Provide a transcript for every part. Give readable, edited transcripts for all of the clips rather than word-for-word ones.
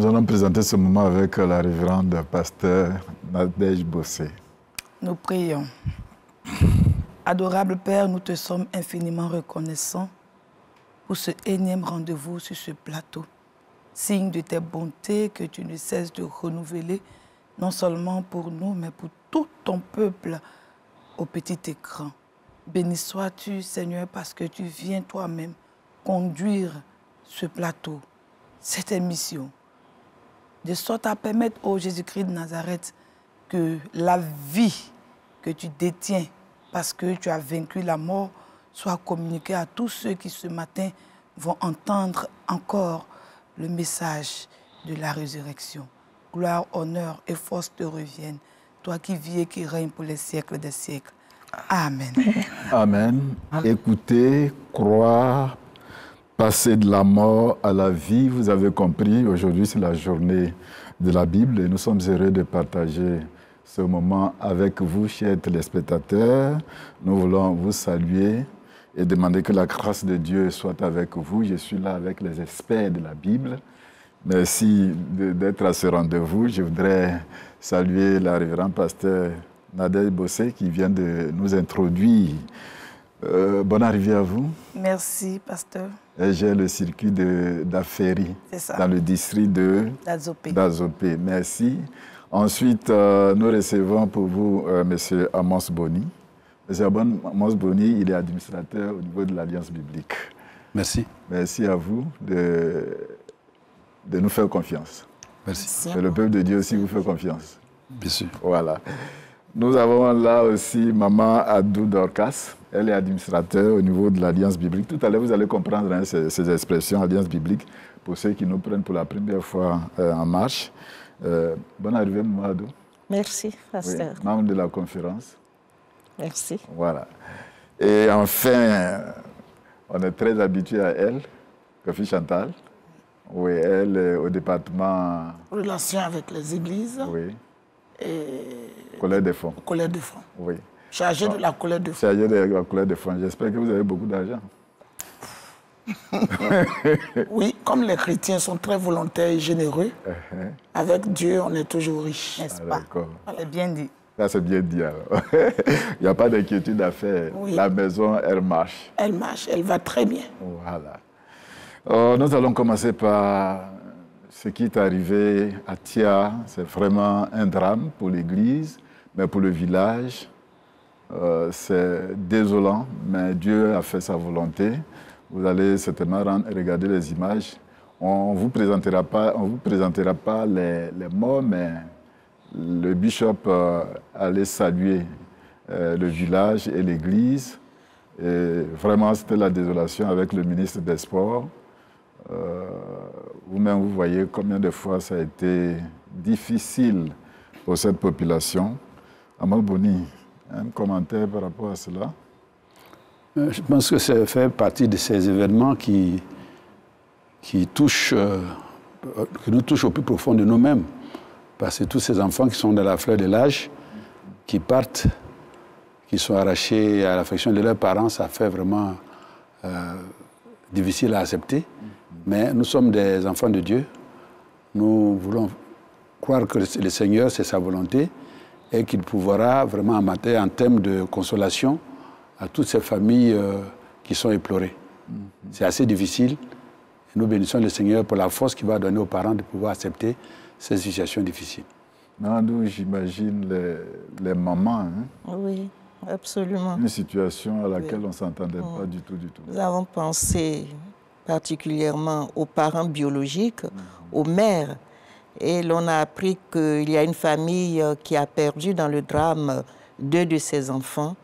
Nous allons présenter ce moment avec la révérende pasteur Nadège Bossé. Nous prions. Adorable Père, nous te sommes infiniment reconnaissants pour ce énième rendez-vous sur ce plateau. Signe de tes bontés que tu ne cesses de renouveler, non seulement pour nous, mais pour tout ton peuple au petit écran. Béni sois-tu, Seigneur, parce que tu viens toi-même conduire ce plateau, cette émission, de sorte à permettre au Jésus-Christ de Nazareth que la vie que tu détiens, parce que tu as vaincu la mort, soit communiquée à tous ceux qui ce matin vont entendre encore le message de la résurrection. Gloire, honneur et force te reviennent, toi qui vis et qui règnes pour les siècles des siècles. Amen. Amen. Écoutez, croire, passer de la mort à la vie, vous avez compris, aujourd'hui c'est la journée de la Bible et nous sommes heureux de partager ce moment avec vous, chers téléspectateurs. Nous voulons vous saluer et demander que la grâce de Dieu soit avec vous. Je suis là avec les experts de la Bible. Merci d'être à ce rendez-vous. Je voudrais saluer la révérende pasteur Nadège Bossé qui vient de nous introduire. Bonne arrivée à vous. Merci, pasteur. J'ai le circuit d'Aféry, dans le district d'Azopé. Merci. Ensuite, nous recevons pour vous M. Amos Boni. M. Amos Boni, il est administrateur au niveau de l'Alliance biblique. Merci. Merci à vous de nous faire confiance. Merci. Et le peuple de Dieu aussi vous fait confiance. Bien sûr. Voilà. Nous avons là aussi Maman Adou Dorcas. Elle est administrateur au niveau de l'Alliance biblique. Tout à l'heure, vous allez comprendre ces expressions Alliance biblique pour ceux qui nous prennent pour la première fois en marche. Bonne arrivée, Maman Adou. Merci, pasteur. Oui, membre de la conférence. Merci. Voilà. Et enfin, on est très habitué à elle, Kofi Chantal. Oui, elle est au département... Relations avec les églises. Oui. Et... Colère des fonds. Colère des fonds. Oui. Chargé de la colère des fonds. Chargé de la colère des fonds. J'espère que vous avez beaucoup d'argent. Oui, comme les chrétiens sont très volontaires et généreux, avec Dieu, on est toujours riche. N'est-ce pas? C'est bien dit. Ça, c'est bien dit, alors. Il n'y a pas d'inquiétude à faire. Oui. La maison, elle marche. Elle marche, elle va très bien. Voilà. Nous allons commencer par ce qui est arrivé à Tia. C'est vraiment un drame pour l'Église, mais pour le village, c'est désolant, mais Dieu a fait sa volonté. Vous allez certainement regarder les images. On ne vous présentera pas les morts, mais le bishop allait saluer le village et l'église. Et vraiment, c'était la désolation avec le ministre des Sports. Vous-même, vous voyez combien de fois ça a été difficile pour cette population. Amos Boni, un commentaire par rapport à cela? Je pense que ça fait partie de ces événements qui touchent, qui nous touchent au plus profond de nous-mêmes. Parce que tous ces enfants qui sont dans la fleur de l'âge, qui partent, qui sont arrachés à l'affection de leurs parents, ça fait vraiment difficile à accepter. Mais nous sommes des enfants de Dieu. Nous voulons croire que le Seigneur, c'est sa volonté et qu'il pourra vraiment amater en termes de consolation à toutes ces familles qui sont éplorées. C'est assez difficile. Et nous bénissons le Seigneur pour la force qu'il va donner aux parents de pouvoir accepter ces situations difficiles. Nandou, j'imagine les mamans. Hein? Oui, absolument. Une situation à laquelle on ne s'entendait pas du tout. Nous avons pensé particulièrement aux parents biologiques, aux mères. Et l'on a appris qu'il y a une famille qui a perdu dans le drame 2 de ses enfants.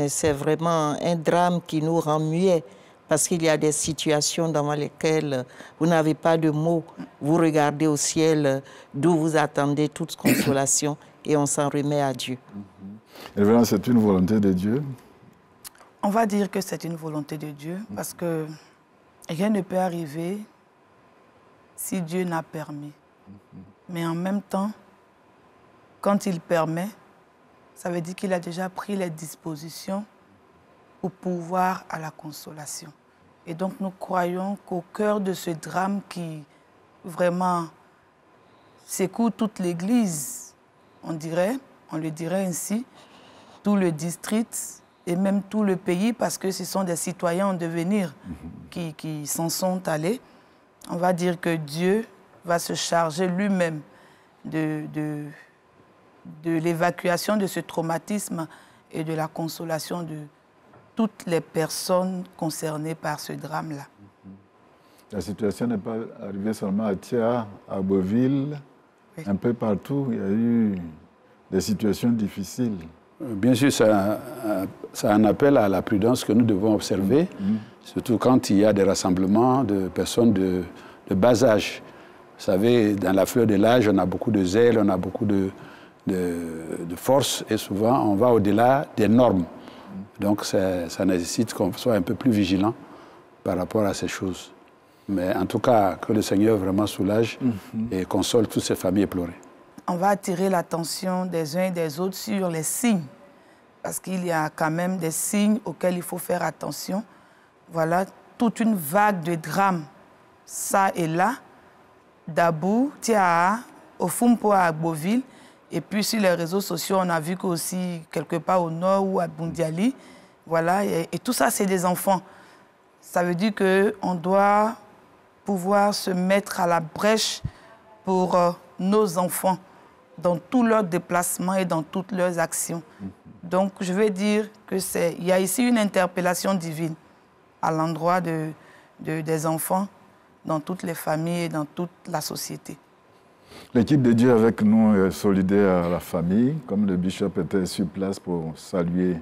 C'est vraiment un drame qui nous rend muets parce qu'il y a des situations dans lesquelles vous n'avez pas de mots. Vous regardez au ciel d'où vous attendez toute consolation et on s'en remet à Dieu. Révérend, c'est une volonté de Dieu? On va dire que c'est une volonté de Dieu parce que rien ne peut arriver si Dieu n'a permis. Mais en même temps, quand il permet, ça veut dire qu'il a déjà pris les dispositions pour pouvoir à la consolation. Et donc nous croyons qu'au cœur de ce drame qui vraiment secoue toute l'Église, on le dirait ainsi, tout le district et même tout le pays, parce que ce sont des citoyens en devenir qui s'en sont allés. On va dire que Dieu va se charger lui-même de l'évacuation de ce traumatisme et de la consolation de toutes les personnes concernées par ce drame-là. La situation n'est pas arrivée seulement à Thia, à Beauville, oui. Un peu partout, il y a eu des situations difficiles. Bien sûr, ça un appel à la prudence que nous devons observer, surtout quand il y a des rassemblements de personnes de bas âge. Vous savez, dans la fleur de l'âge, on a beaucoup de zèle, on a beaucoup de force, et souvent on va au-delà des normes. Donc ça nécessite qu'on soit un peu plus vigilant par rapport à ces choses. Mais en tout cas, que le Seigneur vraiment soulage et console toutes ces familles éplorées. On va attirer l'attention des uns et des autres sur les signes, parce qu'il y a quand même des signes auxquels il faut faire attention. Voilà, toute une vague de drames, ça et là, d'Abou, Tia, au Fumpo, à Beauville. Et puis sur les réseaux sociaux, on a vu qu'aussi quelque part au nord ou à Bundiali, voilà, et tout ça, c'est des enfants. Ça veut dire qu'on doit pouvoir se mettre à la brèche pour nos enfants dans tous leurs déplacements et dans toutes leurs actions. Donc, je veux dire qu'il y a ici une interpellation divine à l'endroit des enfants dans toutes les familles et dans toute la société. L'équipe de Dieu avec nous est solidaire à la famille, comme le bishop était sur place pour saluer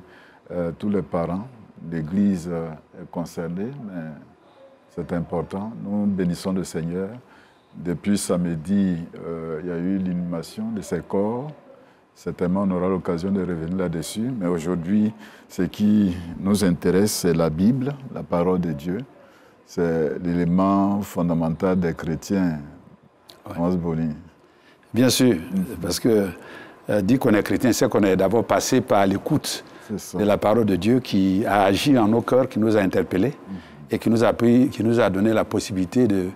tous les parents. L'Église est concernée, mais c'est important. Nous bénissons le Seigneur. Depuis samedi, il y a eu l'inhumation de ces corps. Certainement, on aura l'occasion de revenir là-dessus. Mais aujourd'hui, ce qui nous intéresse, c'est la Bible, la parole de Dieu. C'est l'élément fondamental des chrétiens. Ouais. Bien sûr, parce que dire qu'on est chrétien, c'est qu'on est d'abord passé par l'écoute de la parole de Dieu qui a agi en nos cœurs, qui nous a interpellés et qui nous a donné la possibilité de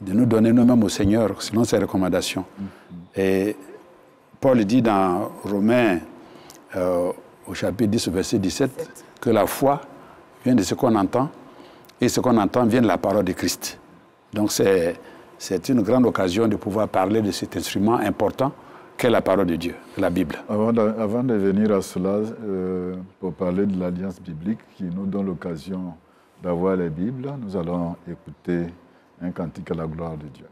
nous donner nous-mêmes au Seigneur selon ses recommandations. Et Paul dit dans Romains, au chapitre 10, verset 17, que la foi vient de ce qu'on entend et ce qu'on entend vient de la parole de Christ. Donc c'est une grande occasion de pouvoir parler de cet instrument important qu'est la parole de Dieu, la Bible. Avant de venir à cela, pour parler de l'Alliance biblique qui nous donne l'occasion d'avoir les Bibles, nous allons écouter un cantique à la gloire de Dieu.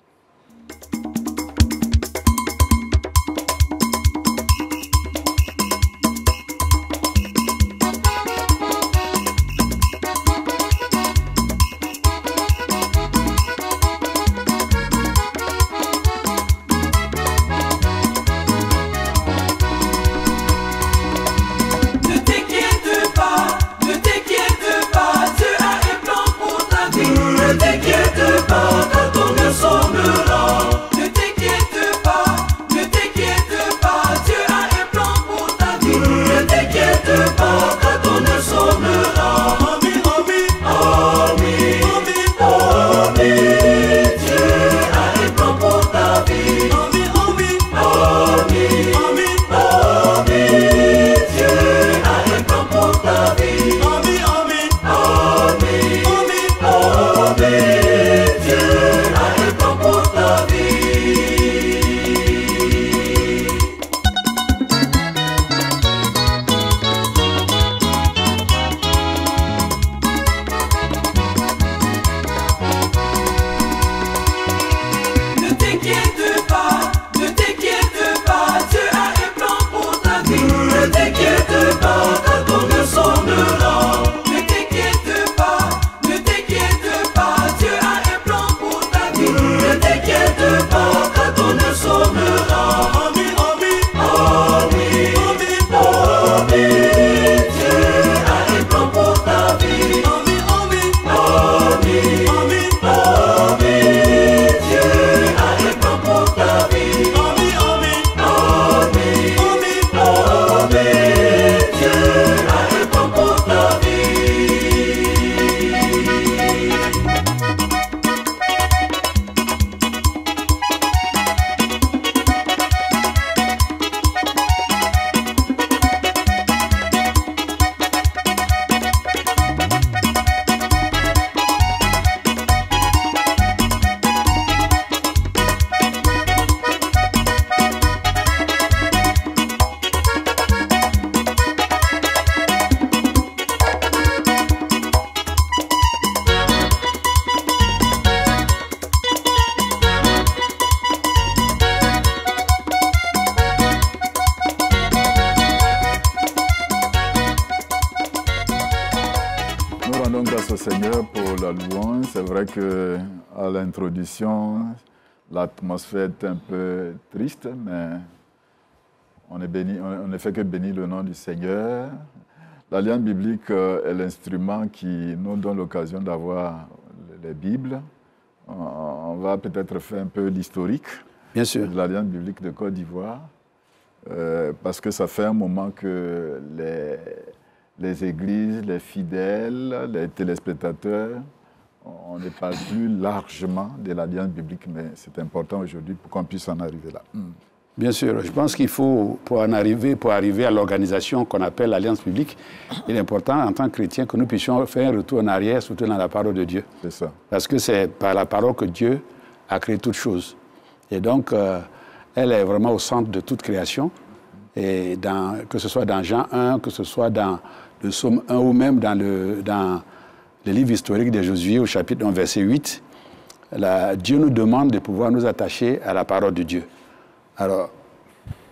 Ne t'inquiète pas, car ton Dieu semble la louange. C'est vrai qu'à l'introduction, l'atmosphère est un peu triste, mais on ne fait que bénir le nom du Seigneur. L'Alliance biblique est l'instrument qui nous donne l'occasion d'avoir les Bibles. On va peut-être faire un peu l'historique de l'Alliance biblique de Côte d'Ivoire, parce que ça fait un moment que les églises, les fidèles, les téléspectateurs, on ne parle plus largement de l'Alliance biblique, mais c'est important aujourd'hui pour qu'on puisse en arriver là. Bien sûr, je pense qu'il faut, pour arriver à l'organisation qu'on appelle l'Alliance biblique, il est important en tant que chrétien que nous puissions faire un retour en arrière, surtout dans la parole de Dieu. C'est ça. Parce que c'est par la parole que Dieu a créé toutes choses. Et donc, elle est vraiment au centre de toute création. Et que ce soit dans Jean 1, que ce soit dans le Psaume 1 ou même dans le livre historique de Josué au chapitre 1, verset 8, Dieu nous demande de pouvoir nous attacher à la parole de Dieu. Alors,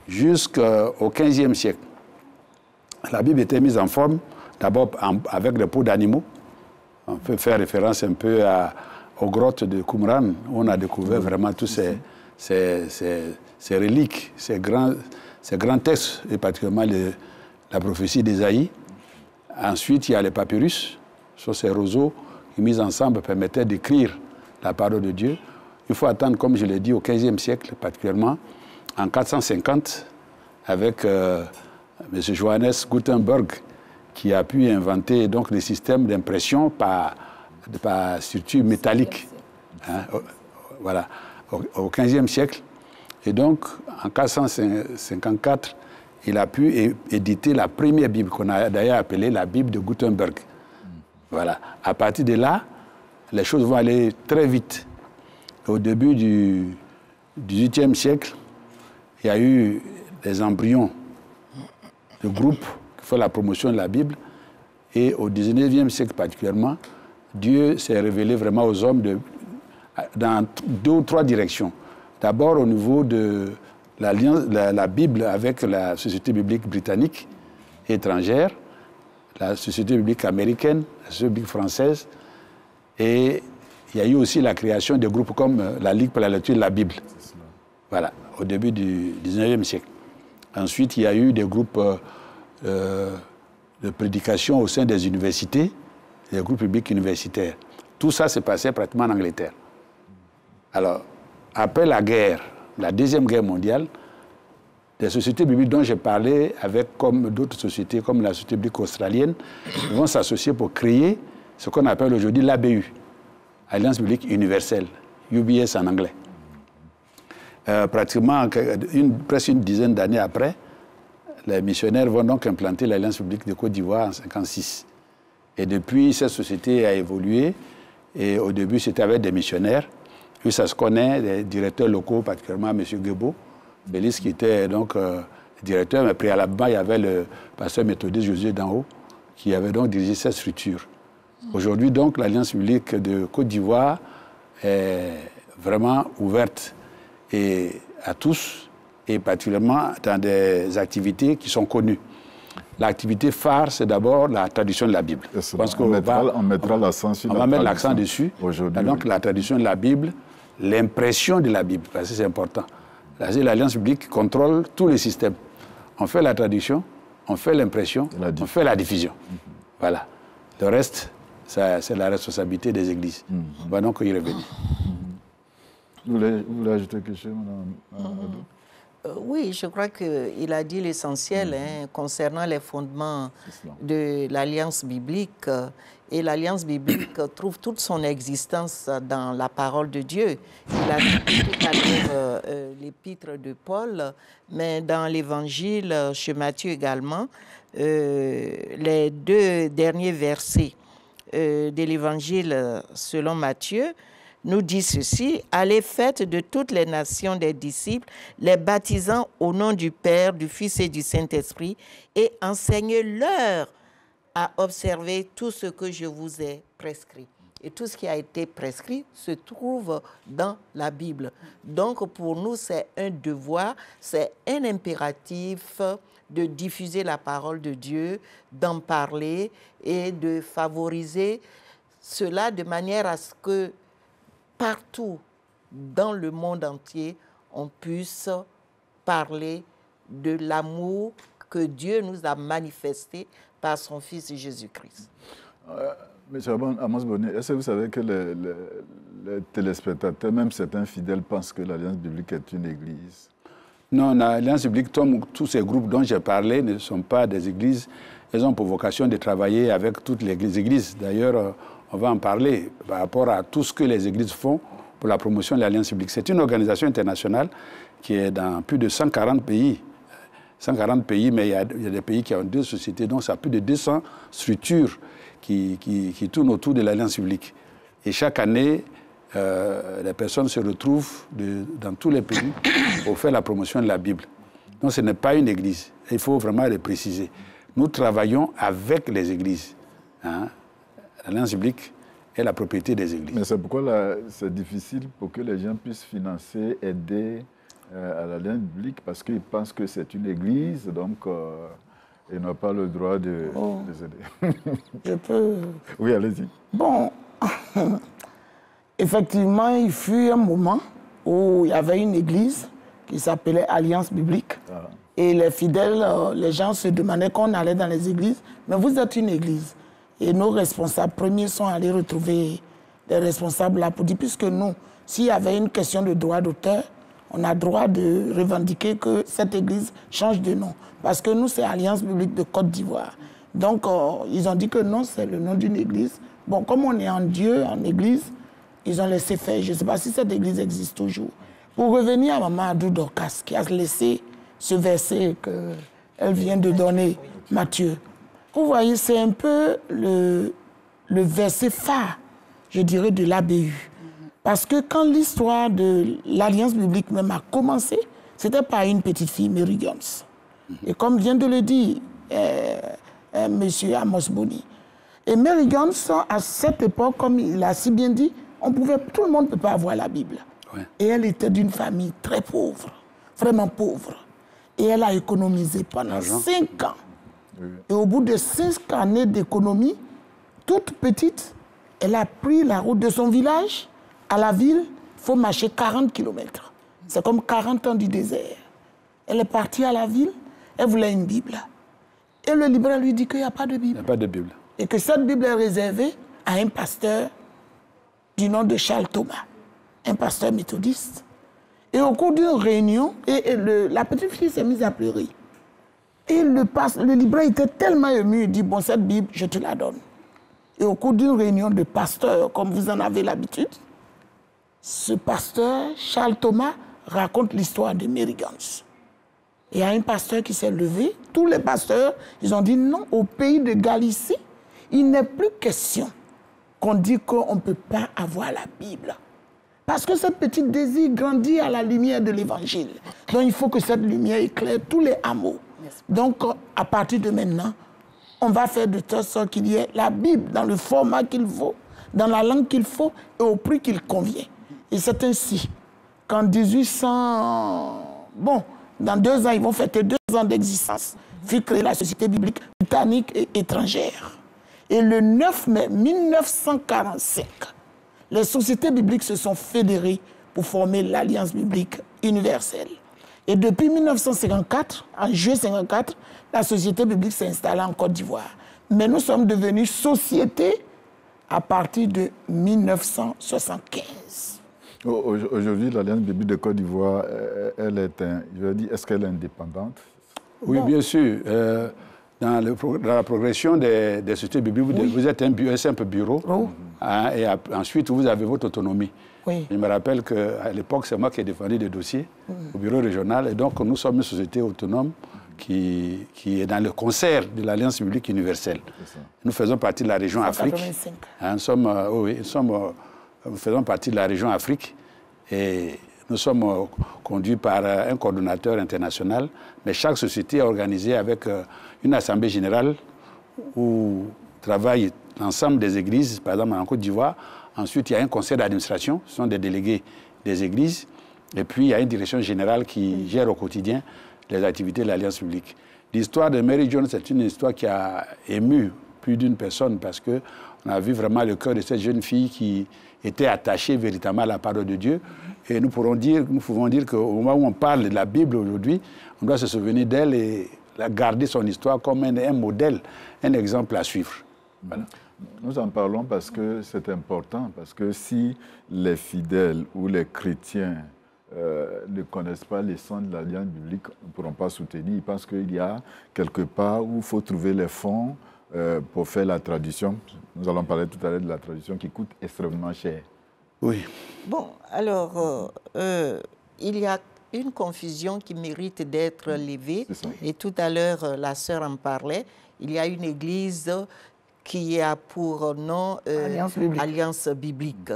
jusqu'au XVe siècle, la Bible était mise en forme, d'abord avec des peaux d'animaux. On peut faire référence un peu aux grottes de Qumran, où on a découvert vraiment tous ces reliques, ces grands textes, et particulièrement la prophétie d'Ésaïe. Ensuite, il y a les papyrus, sur ces roseaux qui, mis ensemble, permettaient d'écrire la parole de Dieu. Il faut attendre, comme je l'ai dit, au XVe siècle, particulièrement, en 450, avec M. Johannes Gutenberg, qui a pu inventer donc, les systèmes d'impression par structure métallique. Hein, voilà, au XVe siècle. Et donc, en 454, il a pu éditer la première Bible, qu'on a d'ailleurs appelée la Bible de Gutenberg. Voilà. À partir de là, les choses vont aller très vite. Au début du XVIIIe siècle, il y a eu des embryons de groupes qui font la promotion de la Bible. Et au XIXe siècle particulièrement, Dieu s'est révélé vraiment aux hommes dans 2 ou 3 directions. D'abord au niveau de la Bible avec la Société biblique britannique et étrangère, la Société biblique américaine, la Société biblique française. Et il y a eu aussi la création de groupes comme la Ligue pour la lecture de la Bible. Voilà, au début du XIXe siècle. Ensuite, il y a eu des groupes de prédication au sein des universités, des groupes publics universitaires. Tout ça s'est passé pratiquement en Angleterre. Alors, après la guerre, la Deuxième Guerre mondiale, les sociétés bibliques dont j'ai parlé, avec comme d'autres sociétés, comme la Société biblique australienne, vont s'associer pour créer ce qu'on appelle aujourd'hui l'ABU, Alliance biblique universelle, UBS en anglais. Pratiquement, presque une dizaine d'années après, les missionnaires vont donc implanter l'Alliance biblique de Côte d'Ivoire en 1956. Et depuis, cette société a évolué. Et au début, c'était avec des missionnaires. Puis ça se connaît, des directeurs locaux, particulièrement M. Guebo, Bélis, qui était donc directeur. Mais préalablement, il y avait le pasteur méthodiste Josué Danho, qui avait donc dirigé cette structure. Aujourd'hui, donc, l'Alliance biblique de Côte d'Ivoire est vraiment ouverte à tous, et particulièrement dans des activités qui sont connues. L'activité phare, c'est d'abord la traduction de la Bible. Parce qu'on mettra l'accent sur on va mettre l'accent dessus. Donc, la traduction de la Bible, l'impression de la Bible, parce que c'est important. L'Alliance biblique contrôle tous les systèmes. On fait la traduction, on fait l'impression, on fait la diffusion. Voilà. Le reste, c'est la responsabilité des églises. On va donc y revenir. Vous voulez ajouter quelque chose, Mme Adou? Oui, je crois qu'il a dit l'essentiel concernant les fondements de l'Alliance biblique. Et l'Alliance biblique trouve toute son existence dans la parole de Dieu. Il a dit tout à l'heure l'épître de Paul, mais dans l'Évangile, chez Matthieu également, les 2 derniers versets de l'Évangile selon Matthieu nous dit ceci: « Allez, faites de toutes les nations des disciples, les baptisant au nom du Père, du Fils et du Saint-Esprit, et enseignez-leur à observer tout ce que je vous ai prescrit. » Et tout ce qui a été prescrit se trouve dans la Bible. Donc, pour nous, c'est un devoir, c'est un impératif de diffuser la parole de Dieu, d'en parler et de favoriser cela de manière à ce que partout dans le monde entier, on puisse parler de l'amour que Dieu nous a manifesté par son Fils Jésus-Christ. M. Amos Bonnet, est-ce que vous savez que les téléspectateurs, même certains fidèles, pensent que l'Alliance biblique est une église? Non, l'Alliance biblique, tous ces groupes dont j'ai parlé ne sont pas des églises. Elles ont pour vocation de travailler avec toutes les églises. D'ailleurs, on va en parler par rapport à tout ce que les églises font pour la promotion de l'Alliance biblique. C'est une organisation internationale qui est dans plus de 140 pays. 140 pays, mais il y a des pays qui ont 2 sociétés, donc ça a plus de 200 structures qui tournent autour de l'Alliance biblique. Et chaque année, les personnes se retrouvent dans tous les pays pour faire la promotion de la Bible. Donc ce n'est pas une église. Il faut vraiment le préciser. Nous travaillons avec les églises. Hein. L'Alliance biblique est la propriété des églises. Mais c'est pourquoi c'est difficile pour que les gens puissent financer, aider à l'Alliance biblique, parce qu'ils pensent que c'est une église, donc ils n'ont pas le droit de les aider. Je peux... Oui, allez-y. Bon, effectivement, il fut un moment où il y avait une église qui s'appelait Alliance biblique. Ah. Et les fidèles, les gens se demandaient quand on allait dans les églises, mais vous êtes une église. Et nos responsables premiers sont allés retrouver les responsables là pour dire, puisque nous, s'il y avait une question de droit d'auteur, on a droit de revendiquer que cette église change de nom. Parce que nous, c'est Alliance biblique de Côte d'Ivoire. Donc, ils ont dit que non, c'est le nom d'une église. Bon, comme on est en Dieu, en église, ils ont laissé faire. Je ne sais pas si cette église existe toujours. Pour revenir à Maman Adou Dorcas, qui a laissé ce verset qu'elle vient de donner, Matthieu. Vous voyez, c'est un peu le verset phare, je dirais, de l'ABU. Parce que quand l'histoire de l'Alliance biblique même a commencé, c'était par une petite fille, Mary Jones. Et comme vient de le dire M. Amos Bonnet. Et Mary Jones, à cette époque, comme il a si bien dit, tout le monde ne peut pas avoir la Bible. Ouais. Et elle était d'une famille très pauvre, vraiment pauvre. Et elle a économisé pendant 5 ans. Oui. Et au bout de 5 années d'économie, toute petite, elle a pris la route de son village à la ville. Il faut marcher 40 km. C'est comme 40 ans du désert. Elle est partie à la ville, elle voulait une Bible. Et le libraire lui dit qu'il n'y a pas de Bible. Il n'y a pas de Bible. Et que cette Bible est réservée à un pasteur du nom de Charles Thomas, un pasteur méthodiste. Et au cours d'une réunion, la petite fille s'est mise à pleurer. Et le libraire était tellement ému, il dit, bon, cette Bible, je te la donne. Et au cours d'une réunion de pasteurs, comme vous en avez l'habitude, ce pasteur, Charles Thomas, raconte l'histoire de Mary Jones. Il y a un pasteur qui s'est levé, tous les pasteurs, ils ont dit non, au pays de Galicie, il n'est plus question qu'on dit qu'on ne peut pas avoir la Bible. Parce que ce petit désir grandit à la lumière de l'Évangile. Donc il faut que cette lumière éclaire tous les hameaux. Donc à partir de maintenant, on va faire de telle sorte qu'il y ait la Bible dans le format qu'il faut, dans la langue qu'il faut et au prix qu'il convient. Et c'est ainsi qu'en 1800... Bon, dans 2 ans, ils vont fêter 2 ans d'existence, fut créée la Société biblique britannique et étrangère. Et le 9 mai 1945, les sociétés bibliques se sont fédérées pour former l'Alliance biblique universelle. Et depuis 1954, en juillet 1954, la Société biblique s'est installée en Côte d'Ivoire. Mais nous sommes devenus société à partir de 1975. Aujourd'hui, l'Alliance biblique de Côte d'Ivoire, elle est, est-ce qu'elle est indépendante? Oui, bon. Bien sûr. Dans la progression des sociétés bibliques, oui. Vous êtes un simple bureau, hein, et ensuite vous avez votre autonomie. Oui. Je me rappelle qu'à l'époque, c'est moi qui ai défendu des dossiers au bureau régional, et donc nous sommes une société autonome qui est dans le concert de l'Alliance biblique universelle. Nous faisons partie de la région Afrique. Hein, nous faisons partie de la région Afrique et nous sommes conduits par un coordonnateur international, mais chaque société est organisée avec une assemblée générale où travaillent l'ensemble des églises, par exemple en Côte d'Ivoire. Ensuite, il y a un conseil d'administration, ce sont des délégués des églises. Et puis, il y a une direction générale qui gère au quotidien les activités de l'Alliance publique. L'histoire de Mary Jones, c'est une histoire qui a ému plus d'une personne, parce qu'on a vu vraiment le cœur de cette jeune fille qui était attachée véritablement à la parole de Dieu. Et nous pouvons dire qu'au moment où on parle de la Bible aujourd'hui, on doit se souvenir d'elle et garder son histoire comme un modèle, un exemple à suivre. Voilà. Nous en parlons parce que c'est important, parce que si les fidèles ou les chrétiens ne connaissent pas les sons de l'Alliance biblique, ne pourront pas soutenir. Ils pensent qu'il y a quelque part où il faut trouver les fonds pour faire la traduction. Nous allons parler tout à l'heure de la traduction qui coûte extrêmement cher. Oui. Bon, alors, il y a une confusion qui mérite d'être levée. Et tout à l'heure, la sœur en parlait. Il y a une église qui a pour nom Alliance biblique.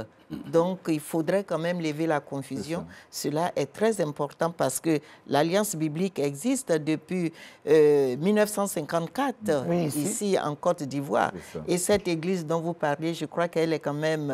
Donc, il faudrait quand même lever la confusion. Cela est très important parce que l'Alliance biblique existe depuis 1954, ici en Côte d'Ivoire. Et cette église dont vous parlez, je crois qu'elle est quand même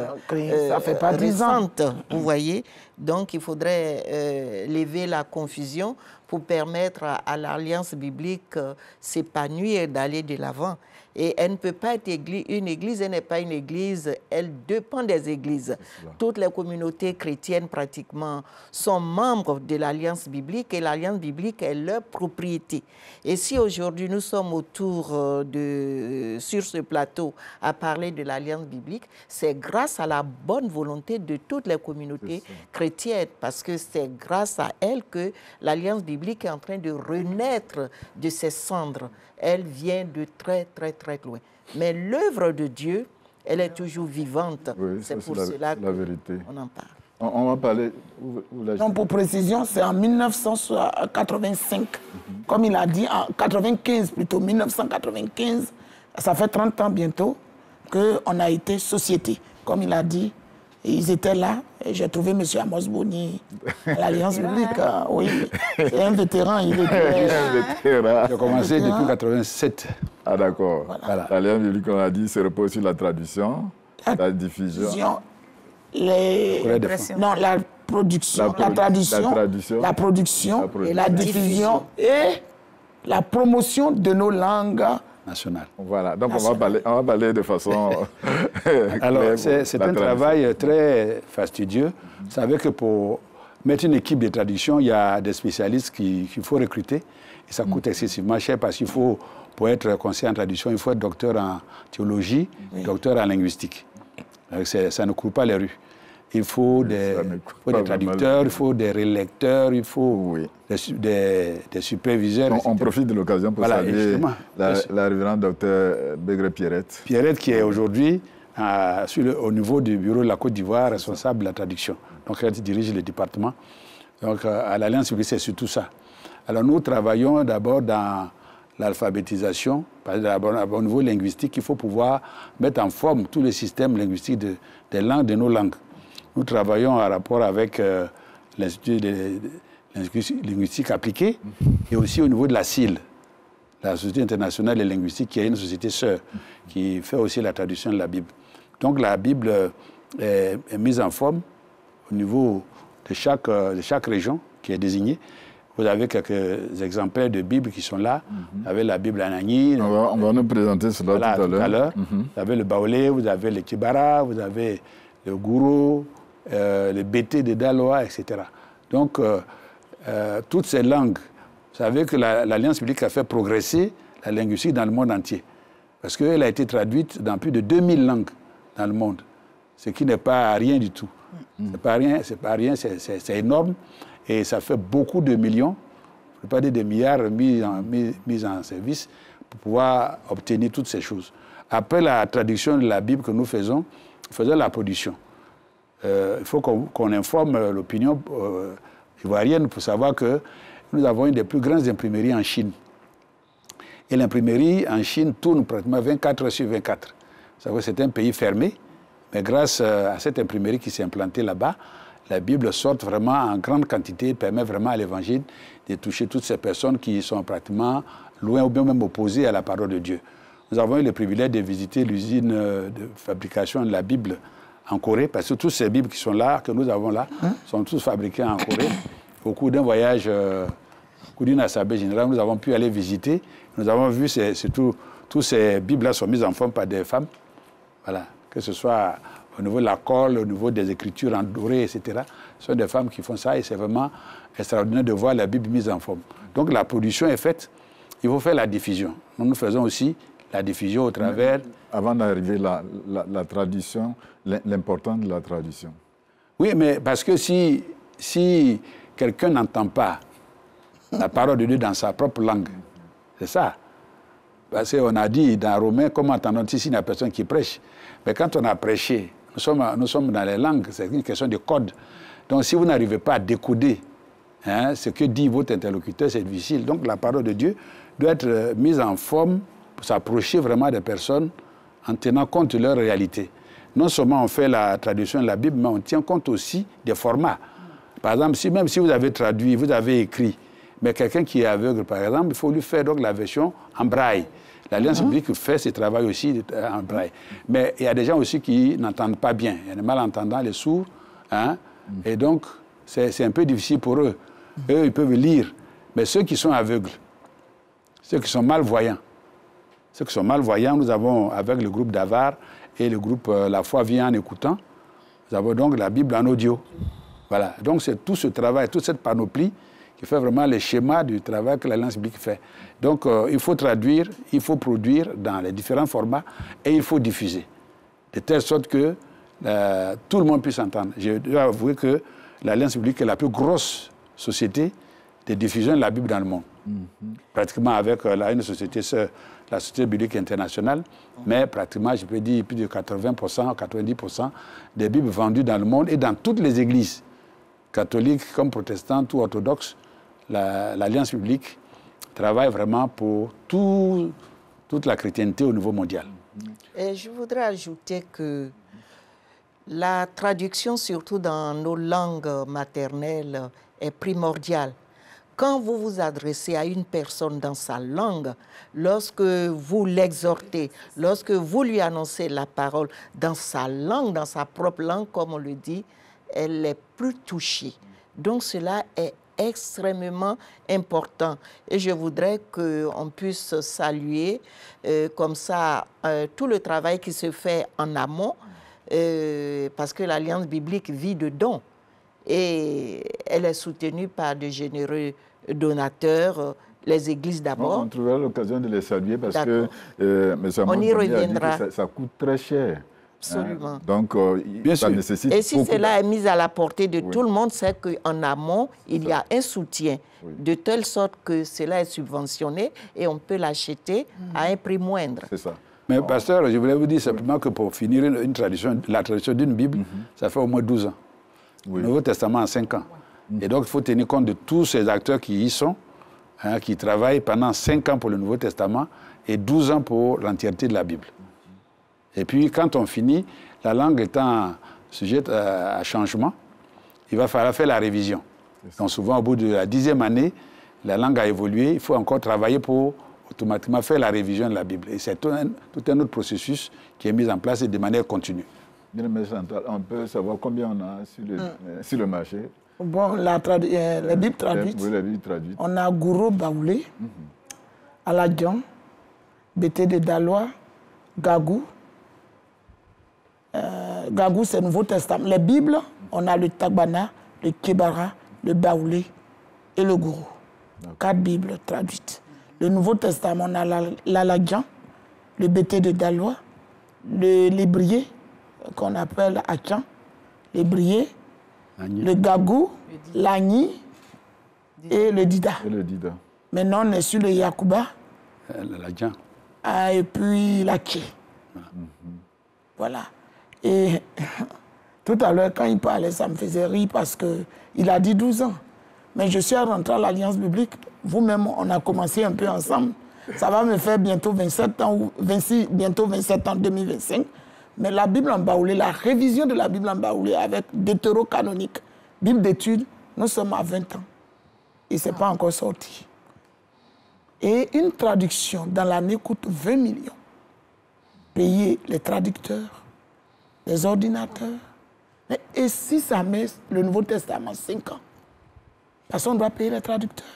ça fait pas 10 ans. Vous voyez. Donc, il faudrait lever la confusion pour permettre à l'Alliance biblique s'épanouir, d'aller de l'avant. Et elle ne peut pas être une église, elle n'est pas une église, elle dépend des églises. Toutes les communautés chrétiennes, pratiquement, sont membres de l'Alliance biblique et l'Alliance biblique est leur propriété. Et si aujourd'hui nous sommes autour sur ce plateau à parler de l'Alliance biblique, c'est grâce à la bonne volonté de toutes les communautés chrétiennes, parce que c'est grâce à elles que l'Alliance biblique est en train de renaître de ses cendres. Elle vient de très, très, très loin. Mais l'œuvre de Dieu, elle est toujours vivante. Oui, c'est pour cela qu'on en parle. On va parler... Donc, pour précision, c'est en 1985. Comme il a dit, en 95 plutôt, 1995. Ça fait 30 ans bientôt qu'on a été société. Comme il a dit, ils étaient là. Et j'ai trouvé M. Amos Boni à l'Alliance biblique. Oui, c'est un vétéran. Il a commencé depuis 1987. Ah d'accord. Voilà. L'Alliance biblique, on a dit, se repose sur la traduction, la diffusion. La production, la production, et la diffusion et la promotion de nos langues nationales. Voilà, donc on va parler de façon... Alors, c'est un travail très fastidieux. Vous savez que pour mettre une équipe de traduction, il y a des spécialistes qu'il faut recruter. Et ça coûte excessivement cher parce qu'il faut, pour être conseiller en traduction, il faut être docteur en théologie, docteur en linguistique. Ça ne court pas les rues. Il faut des traducteurs, il faut des relecteurs, il faut des superviseurs. On profite de l'occasion pour saluer la révérende docteur Begré Pierrette. Pierrette qui est aujourd'hui au niveau du bureau de la Côte d'Ivoire, responsable de la traduction. Donc elle dirige le département. Donc à l'Alliance biblique, c'est surtout ça. Alors nous travaillons d'abord dans l'alphabétisation, au niveau linguistique, il faut pouvoir mettre en forme tous les systèmes linguistiques des langues, de nos langues. Nous travaillons en rapport avec l'Institut de linguistique appliquée et aussi au niveau de la SIL, la Société internationale de linguistique, qui est une société sœur, qui fait aussi la traduction de la Bible. Donc la Bible est mise en forme au niveau de chaque région qui est désignée. Vous avez quelques exemplaires de Bible qui sont là. Vous avez la Bible Anani. On va nous présenter cela tout à l'heure. Vous avez le Baolé, vous avez le Kibara, vous avez le Gouro, le BT de Daloa, etc. Donc, toutes ces langues, vous savez que l'Alliance biblique a fait progresser la linguistique dans le monde entier. Parce qu'elle a été traduite dans plus de 2000 langues dans le monde. Ce qui n'est pas rien du tout. C'est pas rien, c'est énorme. Et ça fait beaucoup de millions, je ne peux pas dire des milliards mis en service pour pouvoir obtenir toutes ces choses. Après la traduction de la Bible que nous faisons la production. Il faut qu'on informe l'opinion ivoirienne pour savoir que nous avons une des plus grandes imprimeries en Chine. Et l'imprimerie en Chine tourne pratiquement 24 heures sur 24. C'est un pays fermé, mais grâce à cette imprimerie qui s'est implantée là-bas, la Bible sort vraiment en grande quantité, permet vraiment à l'Évangile de toucher toutes ces personnes qui sont pratiquement loin ou bien même opposées à la parole de Dieu. Nous avons eu le privilège de visiter l'usine de fabrication de la Bible en Corée, parce que toutes ces Bibles qui sont là, que nous avons là, sont tous fabriquées en Corée. Au cours d'un voyage, au cours d'une assemblée générale, nous avons pu aller visiter. Nous avons vu surtout toutes ces Bibles-là sont mises en forme par des femmes. Voilà. Que ce soit au niveau de la colle, au niveau des écritures en doré, etc. Ce sont des femmes qui font ça et c'est vraiment extraordinaire de voir la Bible mise en forme. Donc la production est faite, il faut faire la diffusion. Nous faisons aussi la diffusion au travers... Avant d'arriver à la tradition, l'importance de la tradition. Oui, mais parce que si quelqu'un n'entend pas la parole de Dieu dans sa propre langue, c'est ça. Parce qu'on a dit dans Romains, comment entendons-nous s'il n'y a personne qui prêche? Mais quand on a prêché, nous sommes dans les langues, c'est une question de code. Donc si vous n'arrivez pas à décoder ce que dit votre interlocuteur, c'est difficile. Donc la parole de Dieu doit être mise en forme pour s'approcher vraiment des personnes en tenant compte de leur réalité. Non seulement on fait la traduction de la Bible, mais on tient compte aussi des formats. Par exemple, même si vous avez traduit, vous avez écrit, mais quelqu'un qui est aveugle, par exemple, il faut lui faire donc la version en braille. L'Alliance biblique fait ce travail aussi en braille. Mais il y a des gens aussi qui n'entendent pas bien. Il y a des malentendants, les sourds. Et donc, c'est un peu difficile pour eux. Eux, ils peuvent lire. Mais ceux qui sont aveugles, ceux qui sont malvoyants, nous avons, avec le groupe d'Avar et le groupe La foi vient en écoutant, nous avons donc la Bible en audio. Voilà. Donc, c'est tout ce travail, toute cette panoplie qui fait vraiment les schémas du travail que l'Alliance biblique fait. Donc, il faut traduire, il faut produire dans les différents formats et il faut diffuser. De telle sorte que tout le monde puisse entendre. Je dois avouer que l'Alliance biblique est la plus grosse société de diffusion de la Bible dans le monde. Pratiquement avec une société, la Société biblique internationale, mais pratiquement, je peux dire, plus de 80%, 90% des Bibles vendues dans le monde et dans toutes les églises, catholiques comme protestantes ou orthodoxes. L'Alliance biblique travaille vraiment pour toute la chrétienté au niveau mondial. Et je voudrais ajouter que la traduction, surtout dans nos langues maternelles, est primordiale. Quand vous vous adressez à une personne dans sa langue, lorsque vous l'exhortez, lorsque vous lui annoncez la parole dans sa langue, dans sa propre langue, comme on le dit, elle est plus touchée. Donc cela est extrêmement important. Et je voudrais qu'on puisse saluer comme ça tout le travail qui se fait en amont, parce que l'Alliance biblique vit de dons. Et elle est soutenue par de généreux donateurs, les églises d'abord. On trouvera l'occasion de les saluer parce que on y reviendra. Ça coûte très cher. Absolument. Donc, ça nécessite et si cela est mis à la portée de tout le monde, c'est qu'en amont, il y a un soutien, de telle sorte que cela est subventionné et on peut l'acheter à un prix moindre. C'est ça. Mais pasteur, je voulais vous dire simplement que pour finir la tradition d'une Bible, ça fait au moins 12 ans. Le Nouveau Testament en 5 ans. Et donc, il faut tenir compte de tous ces acteurs qui y sont, qui travaillent pendant 5 ans pour le Nouveau Testament et 12 ans pour l'entièreté de la Bible. Et puis, quand on finit, la langue étant sujette à changement, il va falloir faire la révision. Donc, souvent, au bout de la 10e année, la langue a évolué. Il faut encore travailler pour automatiquement faire la révision de la Bible. Et c'est tout un autre processus qui est mis en place et de manière continue. On peut savoir combien on a sur le marché. Bon, la Bible traduite. Oui, la Bible traduite. On a Gouro Baoulé, Aladjan, Bété de Dalois, Gagou. Gagou, c'est le Nouveau Testament. Les Bibles, on a le Tagbana, le Kébara, le Baoulé et le Gourou. 4 Bibles traduites. Le Nouveau Testament, on a l'Aladjan, le Bété de Dalois, le Lébrié, qu'on appelle Achan, Lébrié, le Gagou, l'Agni et le Dida. Maintenant, on est sur le Yakuba. L'Adjan. Et puis l'Aké. Voilà. Et tout à l'heure, quand il parlait, ça me faisait rire parce qu'il a dit 12 ans. Mais je suis rentré à l'Alliance biblique. Vous-même, on a commencé un peu ensemble. Ça va me faire bientôt 27 ans, ou 26, bientôt 27 ans, 2025. Mais la Bible en baoulé, la révision de la Bible en baoulé avec deutérocanonique, Bible d'études, nous sommes à 20 ans. Et ce n'est pas encore sorti. Et une traduction dans l'année coûte 20 millions. Payer les traducteurs, les ordinateurs. Et si ça met le Nouveau Testament 5 ans, parce qu'on doit payer les traducteurs.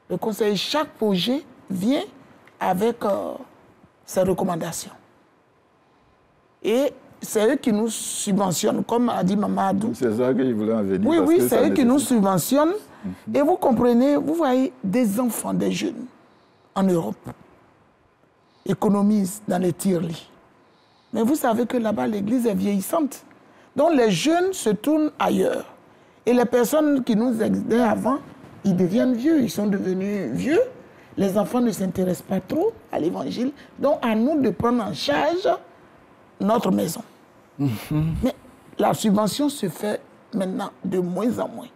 Le conseil, chaque projet vient avec ces recommandations. Et c'est eux qui nous subventionnent, comme a dit Maman Adou. C'est ça que je voulais en venir. Oui, oui, c'est eux qui nous subventionnent. Et vous comprenez, vous voyez des enfants, des jeunes en Europe économisent dans les tiers-lits. Mais vous savez que là-bas, l'église est vieillissante. Donc les jeunes se tournent ailleurs. Et les personnes qui nous aidaient avant, ils deviennent vieux, ils sont devenus vieux. Les enfants ne s'intéressent pas trop à l'évangile. Donc à nous de prendre en charge notre maison. Mais la subvention se fait maintenant de moins en moins.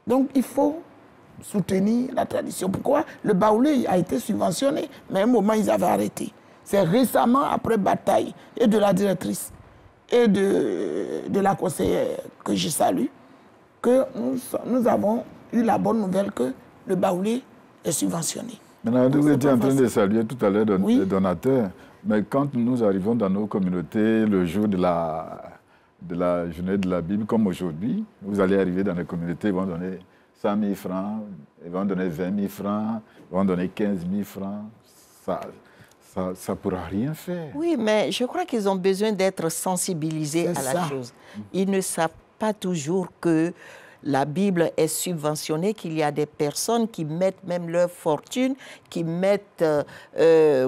Donc il faut soutenir la tradition. Pourquoi? Le baoulé a été subventionné, mais à un moment ils avaient arrêté. C'est récemment, après bataille, et de la directrice, et de la conseillère que je salue, que nous avons eu la bonne nouvelle que le baoulé est subventionné. Maintenant, vous étiez en train de saluer tout à l'heure les donateurs, mais quand nous arrivons dans nos communautés, le jour de la journée de la Bible, comme aujourd'hui, vous allez arriver dans les communautés, ils vont donner 100 000 francs, ils vont donner 20 000 francs, ils vont donner 15 000 francs. Ça ne pourra rien faire. Oui, mais je crois qu'ils ont besoin d'être sensibilisés à la chose. Ils ne savent pas toujours que la Bible est subventionnée, qu'il y a des personnes qui mettent même leur fortune, qui mettent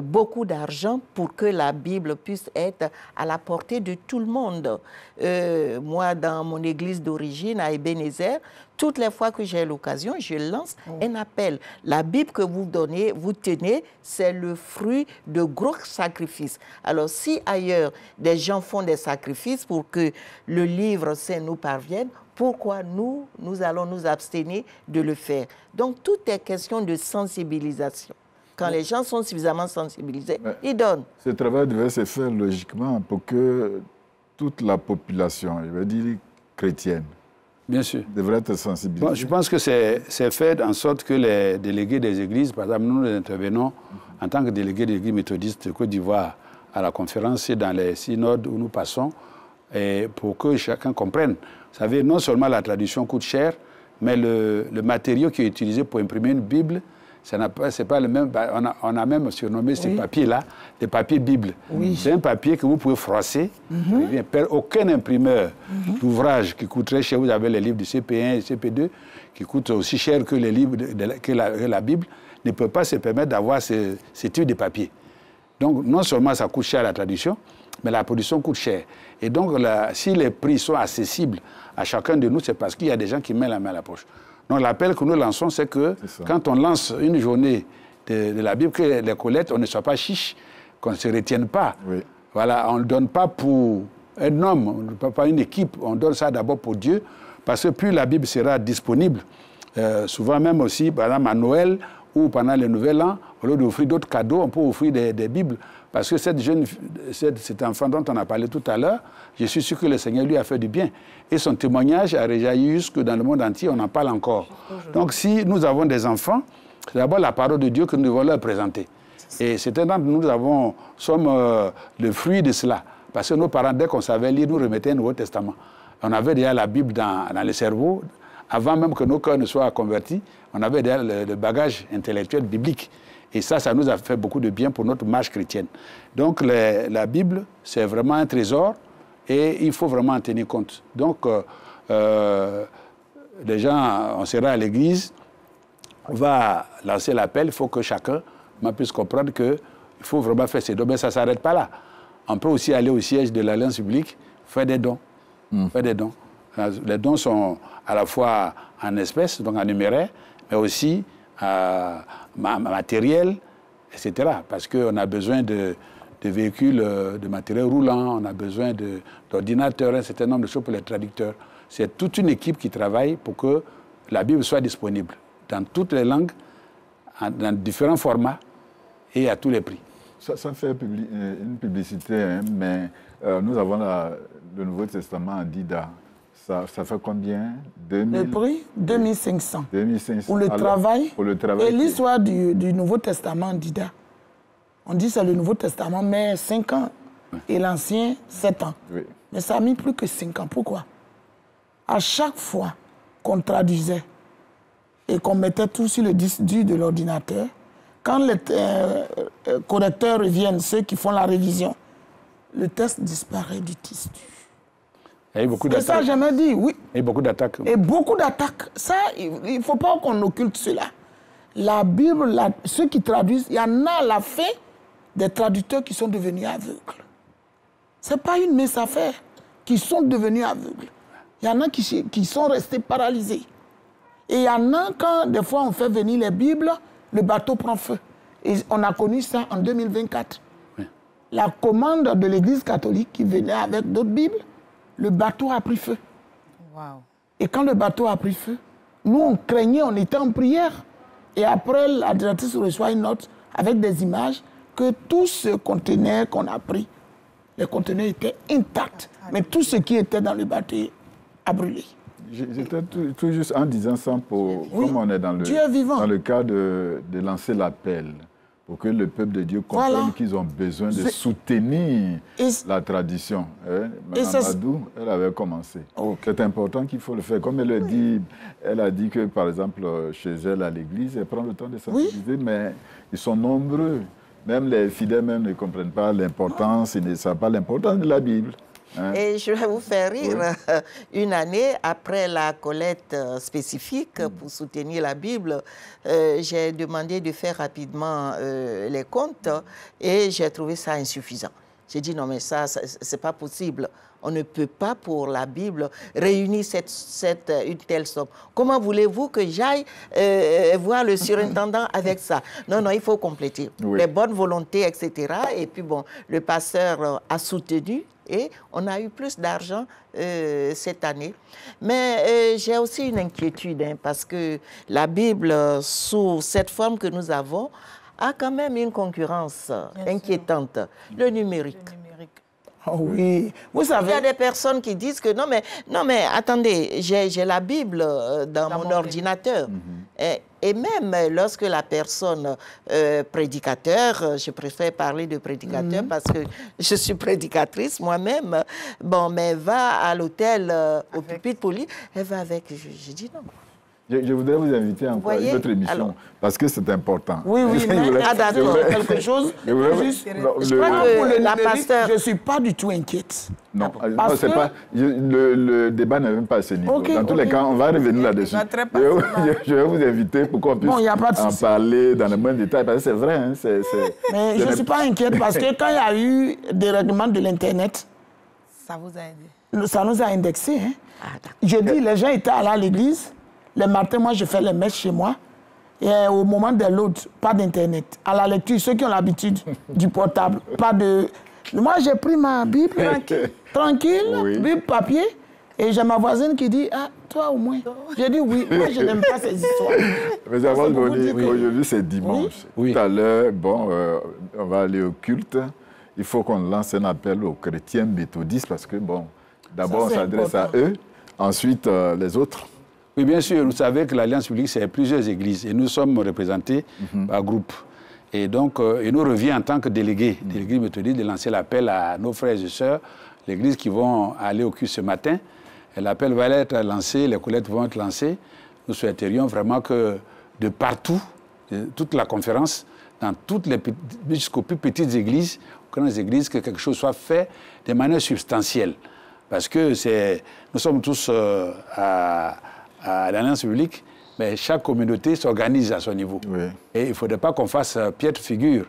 beaucoup d'argent pour que la Bible puisse être à la portée de tout le monde. Moi, dans mon église d'origine, à Ebenezer, toutes les fois que j'ai l'occasion, je lance un appel. La Bible que vous donnez, vous tenez, c'est le fruit de gros sacrifices. Alors, si ailleurs, des gens font des sacrifices pour que le livre saint nous parvienne, pourquoi nous allons nous abstenir de le faire? Donc, tout est question de sensibilisation. Quand les gens sont suffisamment sensibilisés, ils donnent. Ce travail devait se faire logiquement pour que toute la population, je veux dire chrétienne, bien sûr, devrait être sensibilisée. Bon, je pense que c'est fait en sorte que les délégués des églises, par exemple, nous intervenons en tant que délégués de l'église méthodiste de Côte d'Ivoire à la conférence et dans les synodes où nous passons, et pour que chacun comprenne. Vous savez, non seulement la traduction coûte cher, mais le matériau qui est utilisé pour imprimer une Bible, c'est pas le même. On a même surnommé ces papiers-là des papiers Bible. Oui. C'est un papier que vous pouvez froisser. Aucun imprimeur d'ouvrage qui coûterait cher, vous avez les livres du CP1 et CP2, qui coûtent aussi cher que les livres que la Bible, ne peut pas se permettre d'avoir ce type de papier. Donc, non seulement ça coûte cher la traduction, mais la production coûte cher. Et donc, si les prix sont accessibles à chacun de nous, c'est parce qu'il y a des gens qui mettent la main à la poche. Donc, l'appel que nous lançons, c'est que quand on lance une journée de la Bible, que les collectes, on ne soit pas chiche, qu'on ne se retienne pas. Oui. Voilà, on ne donne pas pour un homme, on ne donne pas une équipe, on donne ça d'abord pour Dieu, parce que plus la Bible sera disponible, souvent même aussi, par exemple, à Noël ou pendant le Nouvel An, au lieu d'offrir d'autres cadeaux, on peut offrir des Bibles. Parce que cet enfant dont on a parlé tout à l'heure, je suis sûr que le Seigneur lui a fait du bien. Et son témoignage a réjailli jusque dans le monde entier, on en parle encore. Donc si nous avons des enfants, c'est d'abord la parole de Dieu que nous devons leur présenter. Et certains d'entre nous sommes le fruit de cela. Parce que nos parents, dès qu'on savait lire, nous remettaient un Nouveau Testament. On avait déjà la Bible dans le cerveau. Avant même que nos cœurs ne soient convertis, on avait déjà le bagage intellectuel biblique. Et ça nous a fait beaucoup de bien pour notre marche chrétienne. Donc la Bible, c'est vraiment un trésor et il faut vraiment en tenir compte. Donc les gens, on sera à l'église, on va lancer l'appel, il faut que chacun puisse comprendre qu'il faut vraiment faire ses dons. Mais ça ne s'arrête pas là. On peut aussi aller au siège de l'Alliance publique, faire des dons. Faire des dons. Les dons sont à la fois en espèces, donc en numéraire, mais aussi matériel, etc. Parce qu'on a besoin de véhicules, de matériel roulant, on a besoin d'ordinateurs, un certain nombre de choses pour les traducteurs. C'est toute une équipe qui travaille pour que la Bible soit disponible dans toutes les langues, dans différents formats et à tous les prix. Ça fait une publicité, hein, mais nous avons le Nouveau Testament en Dida. Ça fait combien? 2000... Le prix 2500. 2500. Pour le travail. Pour le travail. Et l'histoire du Nouveau Testament Dida. On dit que c'est le Nouveau Testament, mais 5 ans. Oui. Et l'Ancien, 7 ans. Oui. Mais ça a mis plus que 5 ans. Pourquoi? À chaque fois qu'on traduisait et qu'on mettait tout sur le disque dur de l'ordinateur, quand les correcteurs reviennent, ceux qui font la révision, le texte disparaît du tissu. Il y a eu beaucoup d'attaques. Et ça, jamais dit, oui. Il y a eu beaucoup d'attaques. Et beaucoup d'attaques. Ça, il ne faut pas qu'on occulte cela. La Bible, ceux qui traduisent, il y en a à la fin des traducteurs qui sont devenus aveugles. Ce n'est pas une mince affaire, qui sont devenus aveugles. Il y en a qui sont restés paralysés. Et il y en a quand, des fois, on fait venir les Bibles, le bateau prend feu. Et on a connu ça en 2024. Oui. La commande de l'Église catholique qui venait avec d'autres Bibles, le bateau a pris feu. Wow. Et quand le bateau a pris feu, nous, on craignait, on était en prière. Et après, la directrice reçoit une note avec des images que tout ce conteneur qu'on a pris, les conteneurs étaient intacts. Mais tout ce qui était dans le bateau a brûlé. J'étais tout juste en disant ça pour, oui, comme on est dans le cas de lancer l'appel, pour que le peuple de Dieu comprenne, voilà, qu'ils ont besoin de soutenir la tradition. Mme Adou, elle avait commencé. Okay. C'est important qu'il faut le faire. Comme elle le dit, elle a dit que, par exemple, chez elle, à l'église, elle prend le temps de sensibiliser, oui, mais ils sont nombreux. Même les fidèles même ne comprennent pas l'importance, ils ne savent pas l'importance de la Bible. Hein? Et je vais vous faire rire. Oui. Une année après la collecte spécifique pour soutenir la Bible, j'ai demandé de faire rapidement les comptes et j'ai trouvé ça insuffisant. J'ai dit non mais ça c'est pas possible. On ne peut pas pour la Bible réunir une telle somme. Comment voulez-vous que j'aille voir le surintendant avec ça? Non, non, il faut compléter. Oui. Les bonnes volontés, etc. Et puis bon, le pasteur a soutenu et on a eu plus d'argent cette année. Mais j'ai aussi une inquiétude parce que la Bible, sous cette forme que nous avons, a quand même une concurrence inquiétante. Le numérique. Oh oui, vous savez. Il y a des personnes qui disent que non mais attendez, j'ai la Bible dans mon ordinateur. Et même lorsque la personne prédicateur, je préfère parler de prédicateur parce que je suis prédicatrice moi-même, bon, mais va à l'hôtel au pupitre poli, elle va avec. Je dis non. Je voudrais vous inviter encore à une autre émission, parce que c'est important. Oui, oui, mais d'accord, quelque chose. Je crois que la pasteur... Je ne suis pas du tout inquiète. Non, non c'est pas... Le débat n'est même pas à ce niveau. Dans tous les cas, on va revenir là-dessus. Je vais vous inviter pour qu'on puisse en parler dans le moins de détails, parce que c'est vrai. Hein, mais je ne suis pas inquiète, parce que quand il y a eu des règlements de l'Internet... Ça vous a aidé? Ça nous a indexés. Hein. Je dis, les gens étaient allés à l'église. Le matin, moi, je fais les messes chez moi. Et au moment de l'autre, pas d'Internet. À la lecture, ceux qui ont l'habitude du portable, pas de... Moi, j'ai pris ma Bible tranquille, oui, Bible papier. Et j'ai ma voisine qui dit, ah, toi au moins. J'ai dit oui, moi, je n'aime pas ces histoires. Mais avant de vous dire qu'aujourd'hui, c'est dimanche. Oui. Tout à l'heure, bon, on va aller au culte. Il faut qu'on lance un appel aux chrétiens méthodistes parce que, bon, d'abord, on s'adresse à eux, ensuite, les autres. Oui, bien sûr, vous savez que l'Alliance publique, c'est plusieurs églises et nous sommes représentés par groupe. Et donc, il nous revient en tant que délégués de l'église méthodiste de lancer l'appel à nos frères et sœurs, l'église qui vont aller au culte ce matin. L'appel va être lancé, les collectes vont être lancées. Nous souhaiterions vraiment que de partout, de toute la conférence, dans toutes les jusqu'aux plus petites églises, aux grandes églises, que quelque chose soit fait de manière substantielle. Parce que nous sommes tous à l'Alliance publique, mais chaque communauté s'organise à son niveau. Oui. Et il ne faudrait pas qu'on fasse piètre figure.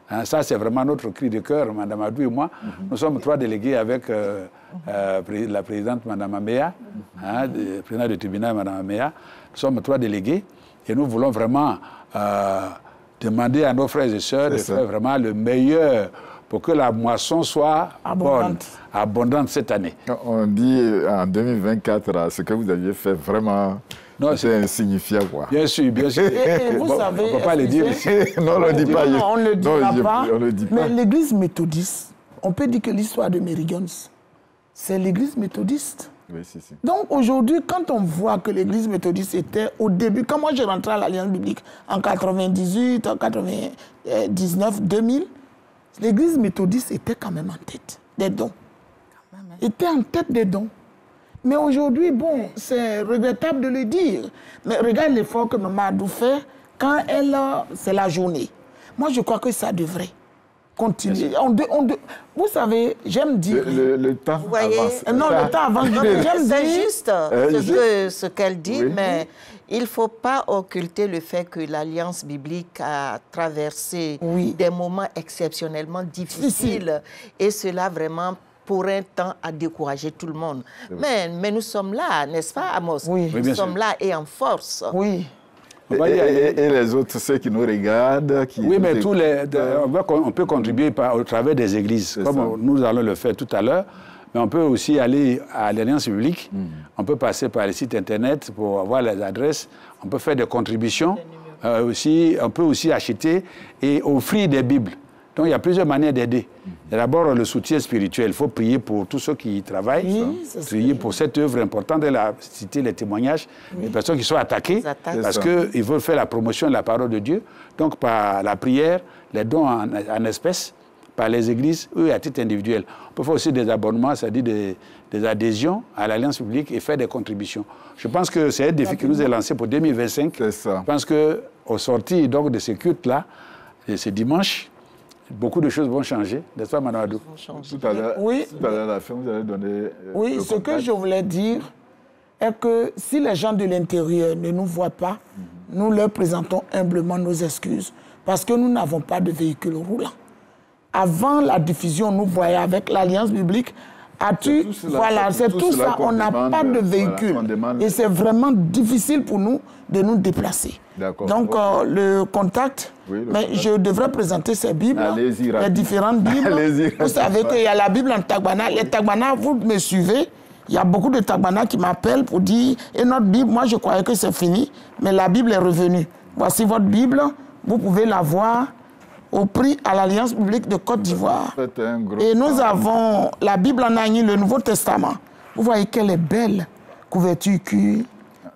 Hein, ça, c'est vraiment notre cri de cœur, Mme Adou et moi. Nous sommes 3 délégués avec la présidente, Mme Améa, le président du tribunal, Mme Améa. Nous sommes 3 délégués et nous voulons vraiment demander à nos frères et sœurs de faire vraiment le meilleur pour que la moisson soit abondante cette année. On dit en 2024, ce que vous aviez fait vraiment, c'est insignifiant, quoi. Bien sûr, bien sûr. Et vous savez, on ne peut pas le dire ici. Non, on ne le dit pas. Non, on ne le dit pas. Mais l'église méthodiste, on peut dire que l'histoire de Mary Jones, c'est l'église méthodiste. Oui, si. Donc aujourd'hui, quand on voit que l'église méthodiste était au début, quand moi je rentrais à l'Alliance biblique en 98, en 99, 2000, l'église méthodiste était quand même en tête des dons. Était en tête des dons. Mais aujourd'hui, bon, c'est regrettable de le dire. Mais regarde l'effort que Maman Adou fait quand c'est la journée. Moi, je crois que ça devrait continuer. Vous savez, j'aime dire... Le temps Vous voyez, avance. Non, le temps avance. J'aime c'est dire... juste ce qu'elle dit, Oui. mais il ne faut pas occulter le fait que l'Alliance biblique a traversé des moments exceptionnellement difficiles et cela vraiment pour un temps à décourager tout le monde. Mais nous sommes là, n'est-ce pas, Amos? Oui. Nous sommes là et en force. Oui. Et les autres, ceux qui nous regardent... Oui, mais on peut contribuer au travers des églises, comme nous allons le faire tout à l'heure. Mais on peut aussi aller à l'Alliance biblique. On peut passer par les sites Internet pour avoir les adresses. On peut faire des contributions. On peut aussi acheter et offrir des Bibles. Donc, il y a plusieurs manières d'aider. D'abord, le soutien spirituel. Il faut prier pour tous ceux qui y travaillent. Prier pour cette œuvre importante. Elle a cité les témoignages des personnes qui sont attaquées parce qu'ils veulent faire la promotion de la parole de Dieu. Donc, par la prière, les dons en espèces, par les églises, eux, à titre individuel. On peut faire aussi des abonnements, c'est-à-dire des adhésions à l'Alliance publique et faire des contributions. Je pense que c'est un défi qui nous est lancé pour 2025. C'est ça. Je pense qu'au sortir donc, de ces cultes-là, ce dimanche, beaucoup de choses vont changer, n'est-ce pas, Madame Adou? Tout à l'heure, à la fin, vous allez donner... Oui, ce que je voulais dire est que si les gens de l'intérieur ne nous voient pas, nous leur présentons humblement nos excuses parce que nous n'avons pas de véhicule roulant. Avant la diffusion, nous voyons avec l'Alliance biblique, voilà, c'est tout ça, on n'a pas de véhicule. Voilà, et c'est vraiment difficile pour nous de nous déplacer. Donc, le contact, mais je devrais présenter ces Bibles, les différentes Bibles. Vous savez qu'il y a la Bible en Tagbana. Les Tagbana, vous me suivez, il y a beaucoup de Tagbana qui m'appellent pour dire, et notre Bible, moi je croyais que c'est fini, mais la Bible est revenue. Voici votre Bible, vous pouvez la voir au prix à l'Alliance biblique de Côte d'Ivoire. Et nous avons la Bible en Agni, le Nouveau Testament. Vous voyez qu'elle est belle, couverture cuir.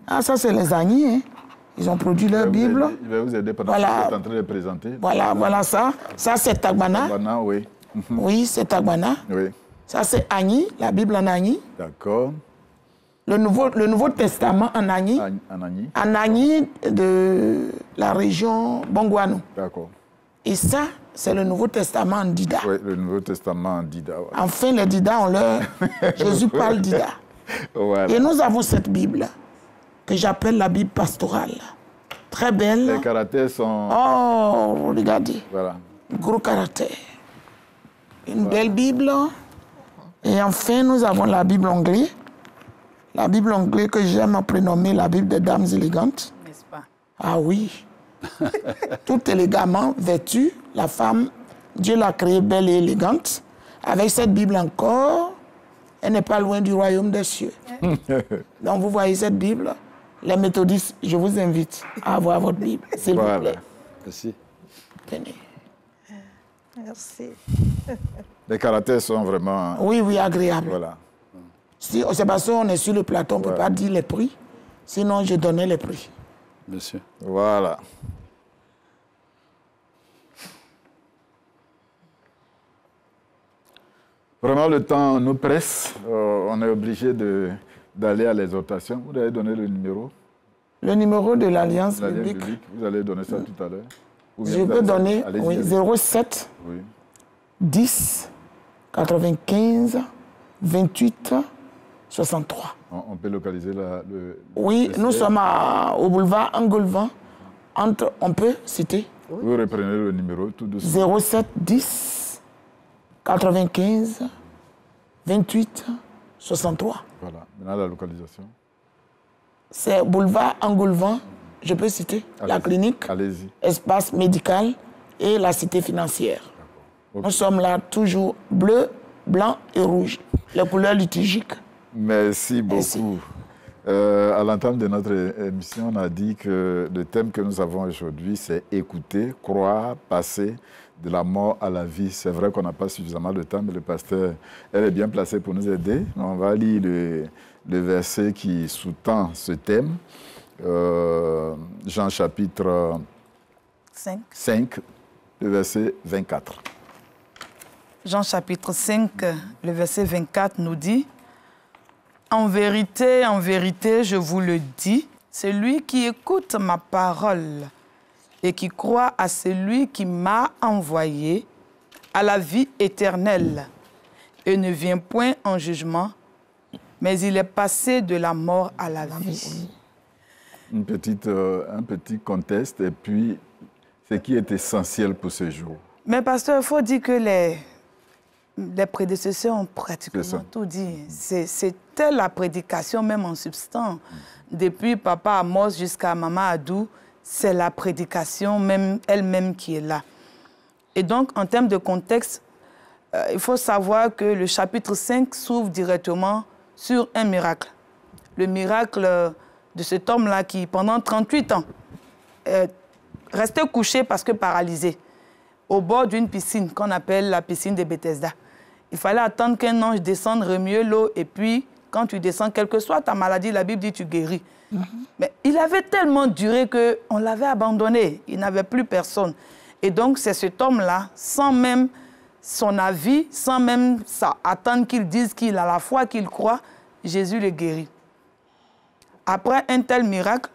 Ah, ça c'est les Agni, hein. Ils ont produit leur Bible. Je vais vous aider pendant que vous êtes en train de présenter. Voilà ça. Ça c'est Tagbana. Tagbana, oui. Oui, c'est Tagbana. Oui. Ça c'est Agni, la Bible en Agni. D'accord. Le Nouveau Testament en Agni. En Agni de la région Bongouanou. D'accord. Et ça, c'est le Nouveau Testament en Dida. Oui, le Nouveau Testament en Dida. Voilà. Enfin, les Dida ont leur... Jésus parle Dida. Voilà. Et nous avons cette Bible que j'appelle la Bible pastorale. Très belle. Les caractères sont... Oh, regardez. Voilà. Gros caractère. Une belle Bible. Et enfin, nous avons la Bible anglaise. La Bible anglaise que j'aime prénommer la Bible des dames élégantes. N'est-ce pas? Ah oui. Tout élégamment vêtue, la femme, Dieu l'a créée belle et élégante. Avec cette Bible encore, elle n'est pas loin du royaume des cieux. Donc vous voyez cette Bible, les méthodistes, je vous invite à avoir votre Bible, s'il vous plaît. Merci. Tenez. Merci. Les caractères sont vraiment... Oui, agréables. Voilà. Si, c'est parce qu'on est sur le plateau, on ne peut pas dire les prix. Sinon, je donnais les prix. Monsieur. Voilà. Vraiment, le temps nous presse. On est obligé d'aller à l'exhortation. Vous allez donner le numéro. Le numéro de l'Alliance biblique. Vous allez donner ça tout à l'heure. Je peux donner 07 10 95 28 63. On peut localiser nous sommes au boulevard Angolvan. On peut citer. Vous reprenez le numéro tout doucement. 07 10 95 28 63. Voilà. Maintenant, la localisation. C'est boulevard Angolvan. Je peux citer la clinique, espace médical et la cité financière. Okay. Nous sommes là toujours bleu, blanc et rouge. Les couleurs liturgiques. Merci beaucoup. À l'entame de notre émission, on a dit que le thème que nous avons aujourd'hui, c'est écouter, croire, passer de la mort à la vie. C'est vrai qu'on n'a pas suffisamment de temps, mais le pasteur, elle est bien placée pour nous aider. On va lire le verset qui sous-tend ce thème. Jean chapitre 5, le verset 24. Jean chapitre 5, le verset 24 nous dit: en vérité, je vous le dis, celui qui écoute ma parole et qui croit à celui qui m'a envoyé à la vie éternelle et ne vient point en jugement, mais il est passé de la mort à la vie. Un petit contexte et puis ce qui est essentiel pour ce jour. Mais pasteur, il faut dire que les prédécesseurs ont pratiquement tout dit. C'était la prédication même en substance. Depuis Papa Amos jusqu'à Maman Adou, c'est la prédication même elle-même qui est là. Et donc, en termes de contexte, il faut savoir que le chapitre 5 s'ouvre directement sur un miracle. Le miracle de cet homme-là qui, pendant 38 ans, restait couché parce que paralysé, au bord d'une piscine qu'on appelle la piscine de Bethesda. Il fallait attendre qu'un ange descende, remuer l'eau, et puis, quand tu descends, quelle que soit ta maladie, la Bible dit tu guéris. Mais il avait tellement duré qu'on l'avait abandonné. Il n'avait plus personne. Et donc, c'est cet homme-là, sans même son avis, sans même attendre qu'il dise qu'il a la foi, qu'il croit, Jésus le guérit. Après un tel miracle,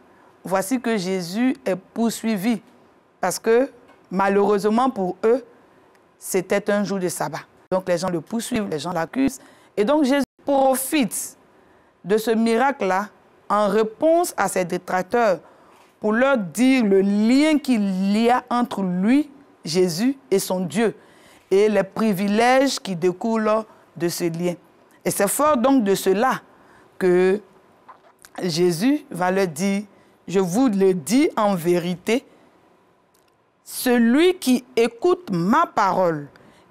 voici que Jésus est poursuivi parce que, malheureusement pour eux, c'était un jour de sabbat. Donc les gens le poursuivent, les gens l'accusent. Et donc Jésus profite de ce miracle-là en réponse à ses détracteurs pour leur dire le lien qu'il y a entre lui, Jésus, et son Dieu, et les privilèges qui découlent de ce lien. Et c'est fort donc de cela que Jésus va leur dire, je vous le dis en vérité, celui qui écoute ma parole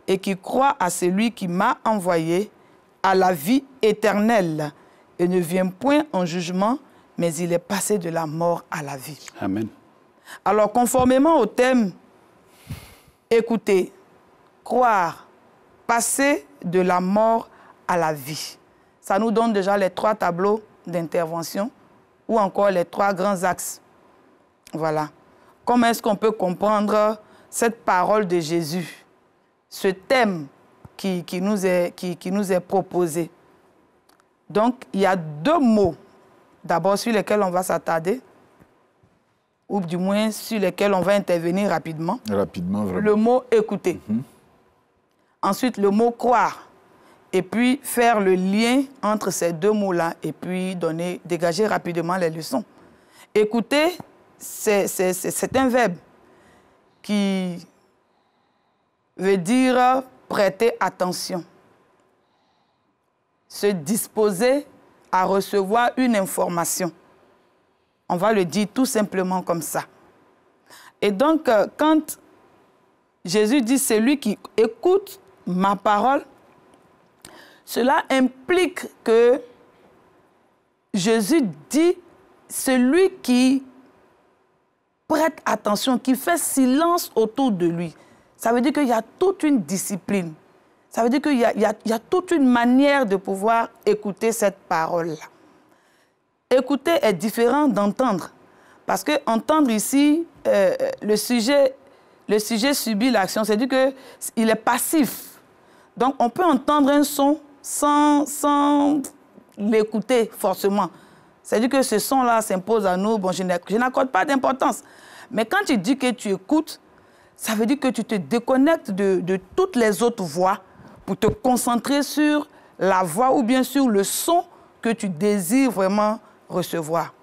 et qui croit à celui qui m'a envoyé a la vie éternelle et ne vient point en jugement, mais il est passé de la mort à la vie. Amen. Alors, conformément au thème, écouter, croire, passer de la mort à la vie. Ça nous donne déjà les 3 tableaux d'intervention ou encore les 3 grands axes. Voilà. Comment est-ce qu'on peut comprendre cette parole de Jésus, ce thème qui nous est proposé? Donc, il y a 2 mots, d'abord sur lesquels on va s'attarder, ou du moins sur lesquels on va intervenir rapidement. Rapidement, vraiment. Le mot « écouter ». Ensuite, le mot « croire ». Et puis, faire le lien entre ces 2 mots-là et puis dégager rapidement les leçons. Écouter, c'est un verbe qui veut dire prêter attention, se disposer à recevoir une information. On va le dire tout simplement comme ça. Et donc, quand Jésus dit « celui qui écoute ma parole », cela implique que Jésus dit « celui qui prête attention, qui fait silence autour de lui ». Ça veut dire qu'il y a toute une discipline. Ça veut dire qu'il y a toute une manière de pouvoir écouter cette parole-là. Écouter est différent d'entendre. Parce que entendre ici, le sujet subit l'action. C'est-à-dire qu'il est passif. Donc, on peut entendre un son sans l'écouter forcément. C'est-à-dire que ce son-là s'impose à nous. Bon, je n'accorde pas d'importance. Mais quand tu dis que tu écoutes, ça veut dire que tu te déconnectes de toutes les autres voix pour te concentrer sur la voix ou bien sur le son que tu désires vraiment recevoir.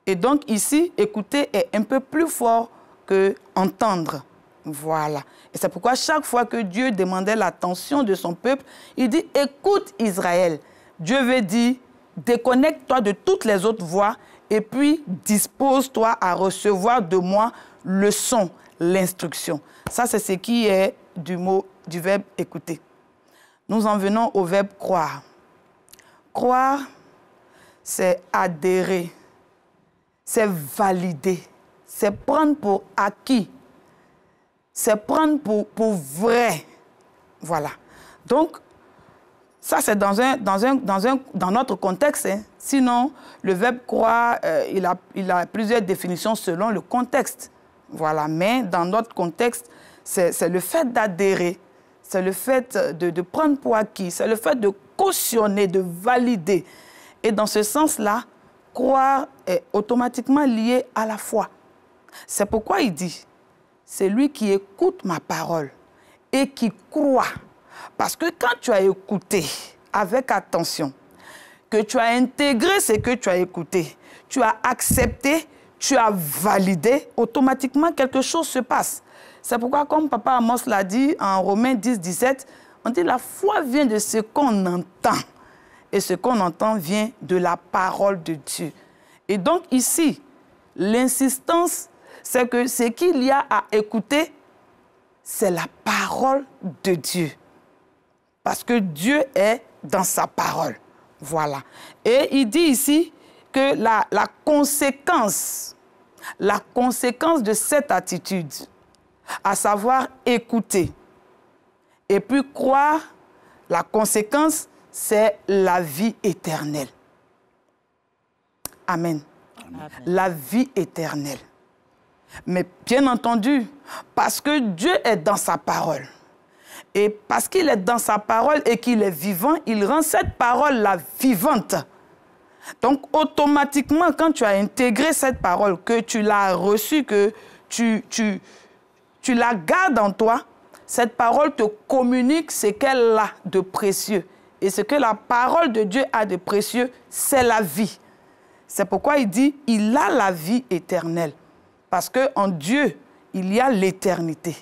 Et donc ici, écouter est un peu plus fort que entendre. Voilà. Et c'est pourquoi chaque fois que Dieu demandait l'attention de son peuple, il dit « Écoute Israël ». Dieu veut dire « Déconnecte-toi de toutes les autres voix et puis dispose-toi à recevoir de moi le son, l'instruction ». Ça, c'est ce qui est du verbe « écouter ». Nous en venons au verbe « croire ». Croire, c'est adhérer, c'est valider, c'est prendre pour acquis, c'est prendre pour vrai. Voilà. Donc, ça, c'est dans notre contexte. Hein. Sinon, le verbe croire, il a plusieurs définitions selon le contexte. Voilà. Mais dans notre contexte, c'est le fait d'adhérer, c'est le fait de prendre pour acquis, c'est le fait de cautionner, de valider. Et dans ce sens-là, croire est automatiquement lié à la foi. C'est pourquoi il dit, c'est lui qui écoute ma parole et qui croit. Parce que quand tu as écouté avec attention, que tu as intégré ce que tu as écouté, tu as accepté, tu as validé, automatiquement quelque chose se passe. C'est pourquoi, comme Papa Amos l'a dit en Romains 10, 17, on dit la foi vient de ce qu'on entend. Et ce qu'on entend vient de la parole de Dieu. Et donc ici, l'insistance, c'est que ce qu'il y a à écouter, c'est la parole de Dieu. Parce que Dieu est dans sa parole. Voilà. Et il dit ici que la conséquence de cette attitude, à savoir écouter et puis croire, la conséquence, c'est la vie éternelle. Amen. Amen. La vie éternelle. Mais bien entendu, parce que Dieu est dans sa parole, et parce qu'il est dans sa parole et qu'il est vivant, il rend cette parole-là vivante. Donc, automatiquement, quand tu as intégré cette parole, que tu l'as reçue, que tu la gardes en toi, cette parole te communique ce qu'elle a de précieux. Et ce que la parole de Dieu a de précieux, c'est la vie. C'est pourquoi il dit, il a la vie éternelle. Parce qu'en Dieu, il y a l'éternité.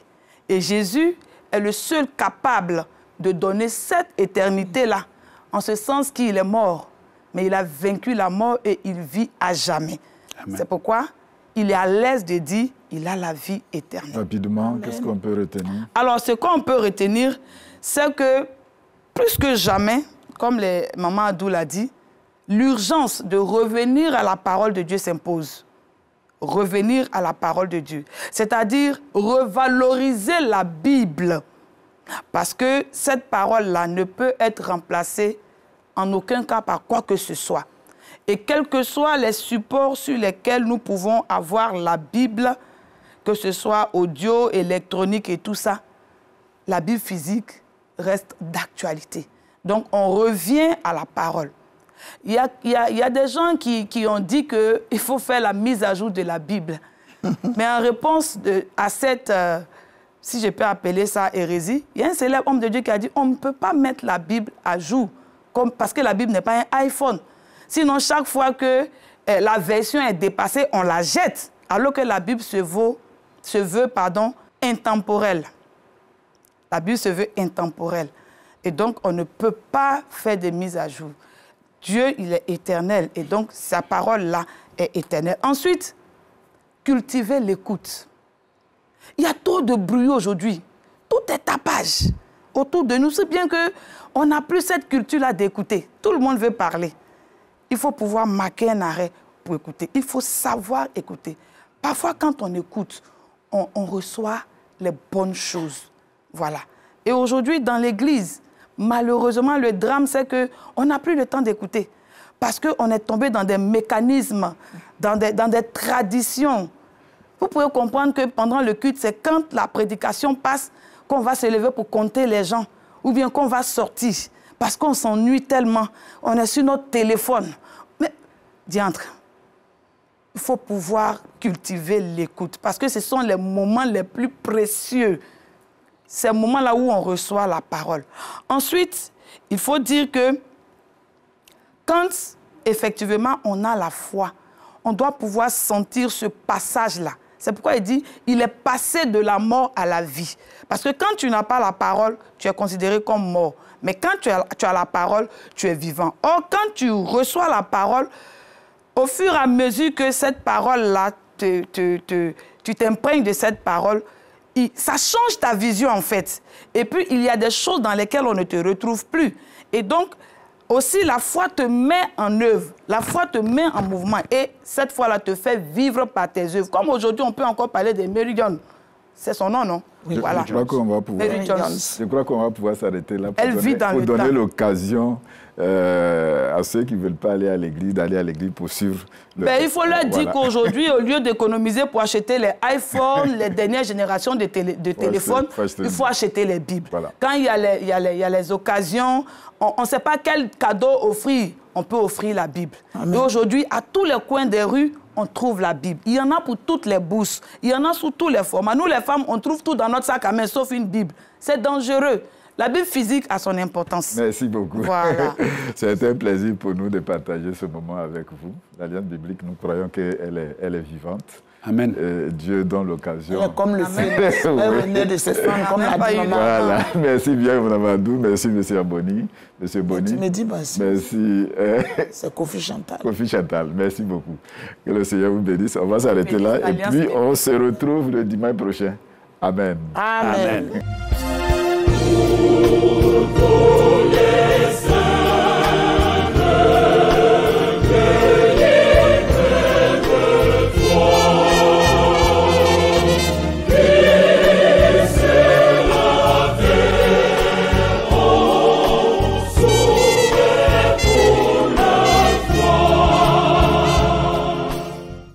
Et Jésus est le seul capable de donner cette éternité-là, en ce sens qu'il est mort, mais il a vaincu la mort et il vit à jamais. C'est pourquoi il est à l'aise de dire, il a la vie éternelle. Rapidement, qu'est-ce qu'on peut retenir? Alors, ce qu'on peut retenir, c'est que plus que jamais, comme Maman Adou l'a dit, l'urgence de revenir à la parole de Dieu s'impose. Revenir à la parole de Dieu. C'est-à-dire revaloriser la Bible. Parce que cette parole-là ne peut être remplacée en aucun cas par quoi que ce soit. Et quels que soient les supports sur lesquels nous pouvons avoir la Bible, que ce soit audio, électronique et tout ça, la Bible physique reste d'actualité. Donc, on revient à la parole. Il y a des gens qui ont dit qu'il faut faire la mise à jour de la Bible. Mais en réponse à cette, si je peux appeler ça hérésie, il y a un célèbre homme de Dieu qui a dit on ne peut pas mettre la Bible à jour parce que la Bible n'est pas un iPhone. Sinon, chaque fois que la version est dépassée, on la jette, alors que la Bible se veut intemporelle. La Bible se veut intemporelle. Et donc, on ne peut pas faire des mises à jour. Dieu, il est éternel. Et donc, sa parole-là est éternelle. Ensuite, cultiver l'écoute. Il y a trop de bruit aujourd'hui. Tout est tapage autour de nous. C'est bien qu'on n'a plus cette culture-là d'écouter. Tout le monde veut parler. Il faut pouvoir marquer un arrêt pour écouter. Il faut savoir écouter. Parfois, quand on écoute, on reçoit les bonnes choses. Voilà. Et aujourd'hui, dans l'Église, malheureusement, le drame, c'est qu'on n'a plus le temps d'écouter. Parce qu'on est tombé dans des mécanismes, dans des traditions. Vous pouvez comprendre que pendant le culte, c'est quand la prédication passe qu'on va se lever pour compter les gens. Ou bien qu'on va sortir. Parce qu'on s'ennuie tellement. On est sur notre téléphone. Mais, diantre, il faut pouvoir cultiver l'écoute. Parce que ce sont les moments les plus précieux. Ces moments-là où on reçoit la parole. Ensuite, il faut dire que quand, effectivement, on a la foi, on doit pouvoir sentir ce passage-là. C'est pourquoi il dit, il est passé de la mort à la vie. Parce que quand tu n'as pas la parole, tu es considéré comme mort. Mais quand tu as la parole, tu es vivant. Or, quand tu reçois la parole, au fur et à mesure que cette parole-là, tu t'imprègnes de cette parole, ça change ta vision, en fait. Et puis, il y a des choses dans lesquelles on ne te retrouve plus. Et donc, aussi, la foi te met en œuvre. La foi te met en mouvement. Et cette foi-là te fait vivre par tes œuvres. Comme aujourd'hui, on peut encore parler de Mary Jones. C'est son nom, non? Oui, voilà. Je crois qu'on va pouvoir s'arrêter là pour donner l'occasion à ceux qui ne veulent pas aller à l'église, d'aller à l'église pour suivre. Il faut leur dire qu'aujourd'hui, au lieu d'économiser pour acheter les iPhones, les dernières générations de téléphones, il faut acheter les Bibles. Voilà. Quand il y a les occasions, on ne sait pas quel cadeau offrir. On peut offrir la Bible. Amen. Et aujourd'hui, à tous les coins des rues, on trouve la Bible. Il y en a pour toutes les bourses. Il y en a sous tous les formats. Nous, les femmes, on trouve tout dans notre sac à main, sauf une Bible. C'est dangereux. La Bible physique a son importance. Merci beaucoup. Voilà. C'est un plaisir pour nous de partager ce moment avec vous. L'Alliance biblique, nous croyons qu'elle est vivante. Amen. Dieu donne l'occasion. Comme le fils revenait de ses femmes, comme l'a dit maman. Voilà. Merci bien, Mme Adou. Merci, M. Aboni. M. Boni. Tu me dis merci. Merci. C'est Kofi Chantal. Kofi Chantal, merci beaucoup. Que le Seigneur vous bénisse. On va s'arrêter là. Et puis, on se retrouve le dimanche prochain. Amen. Amen. Amen.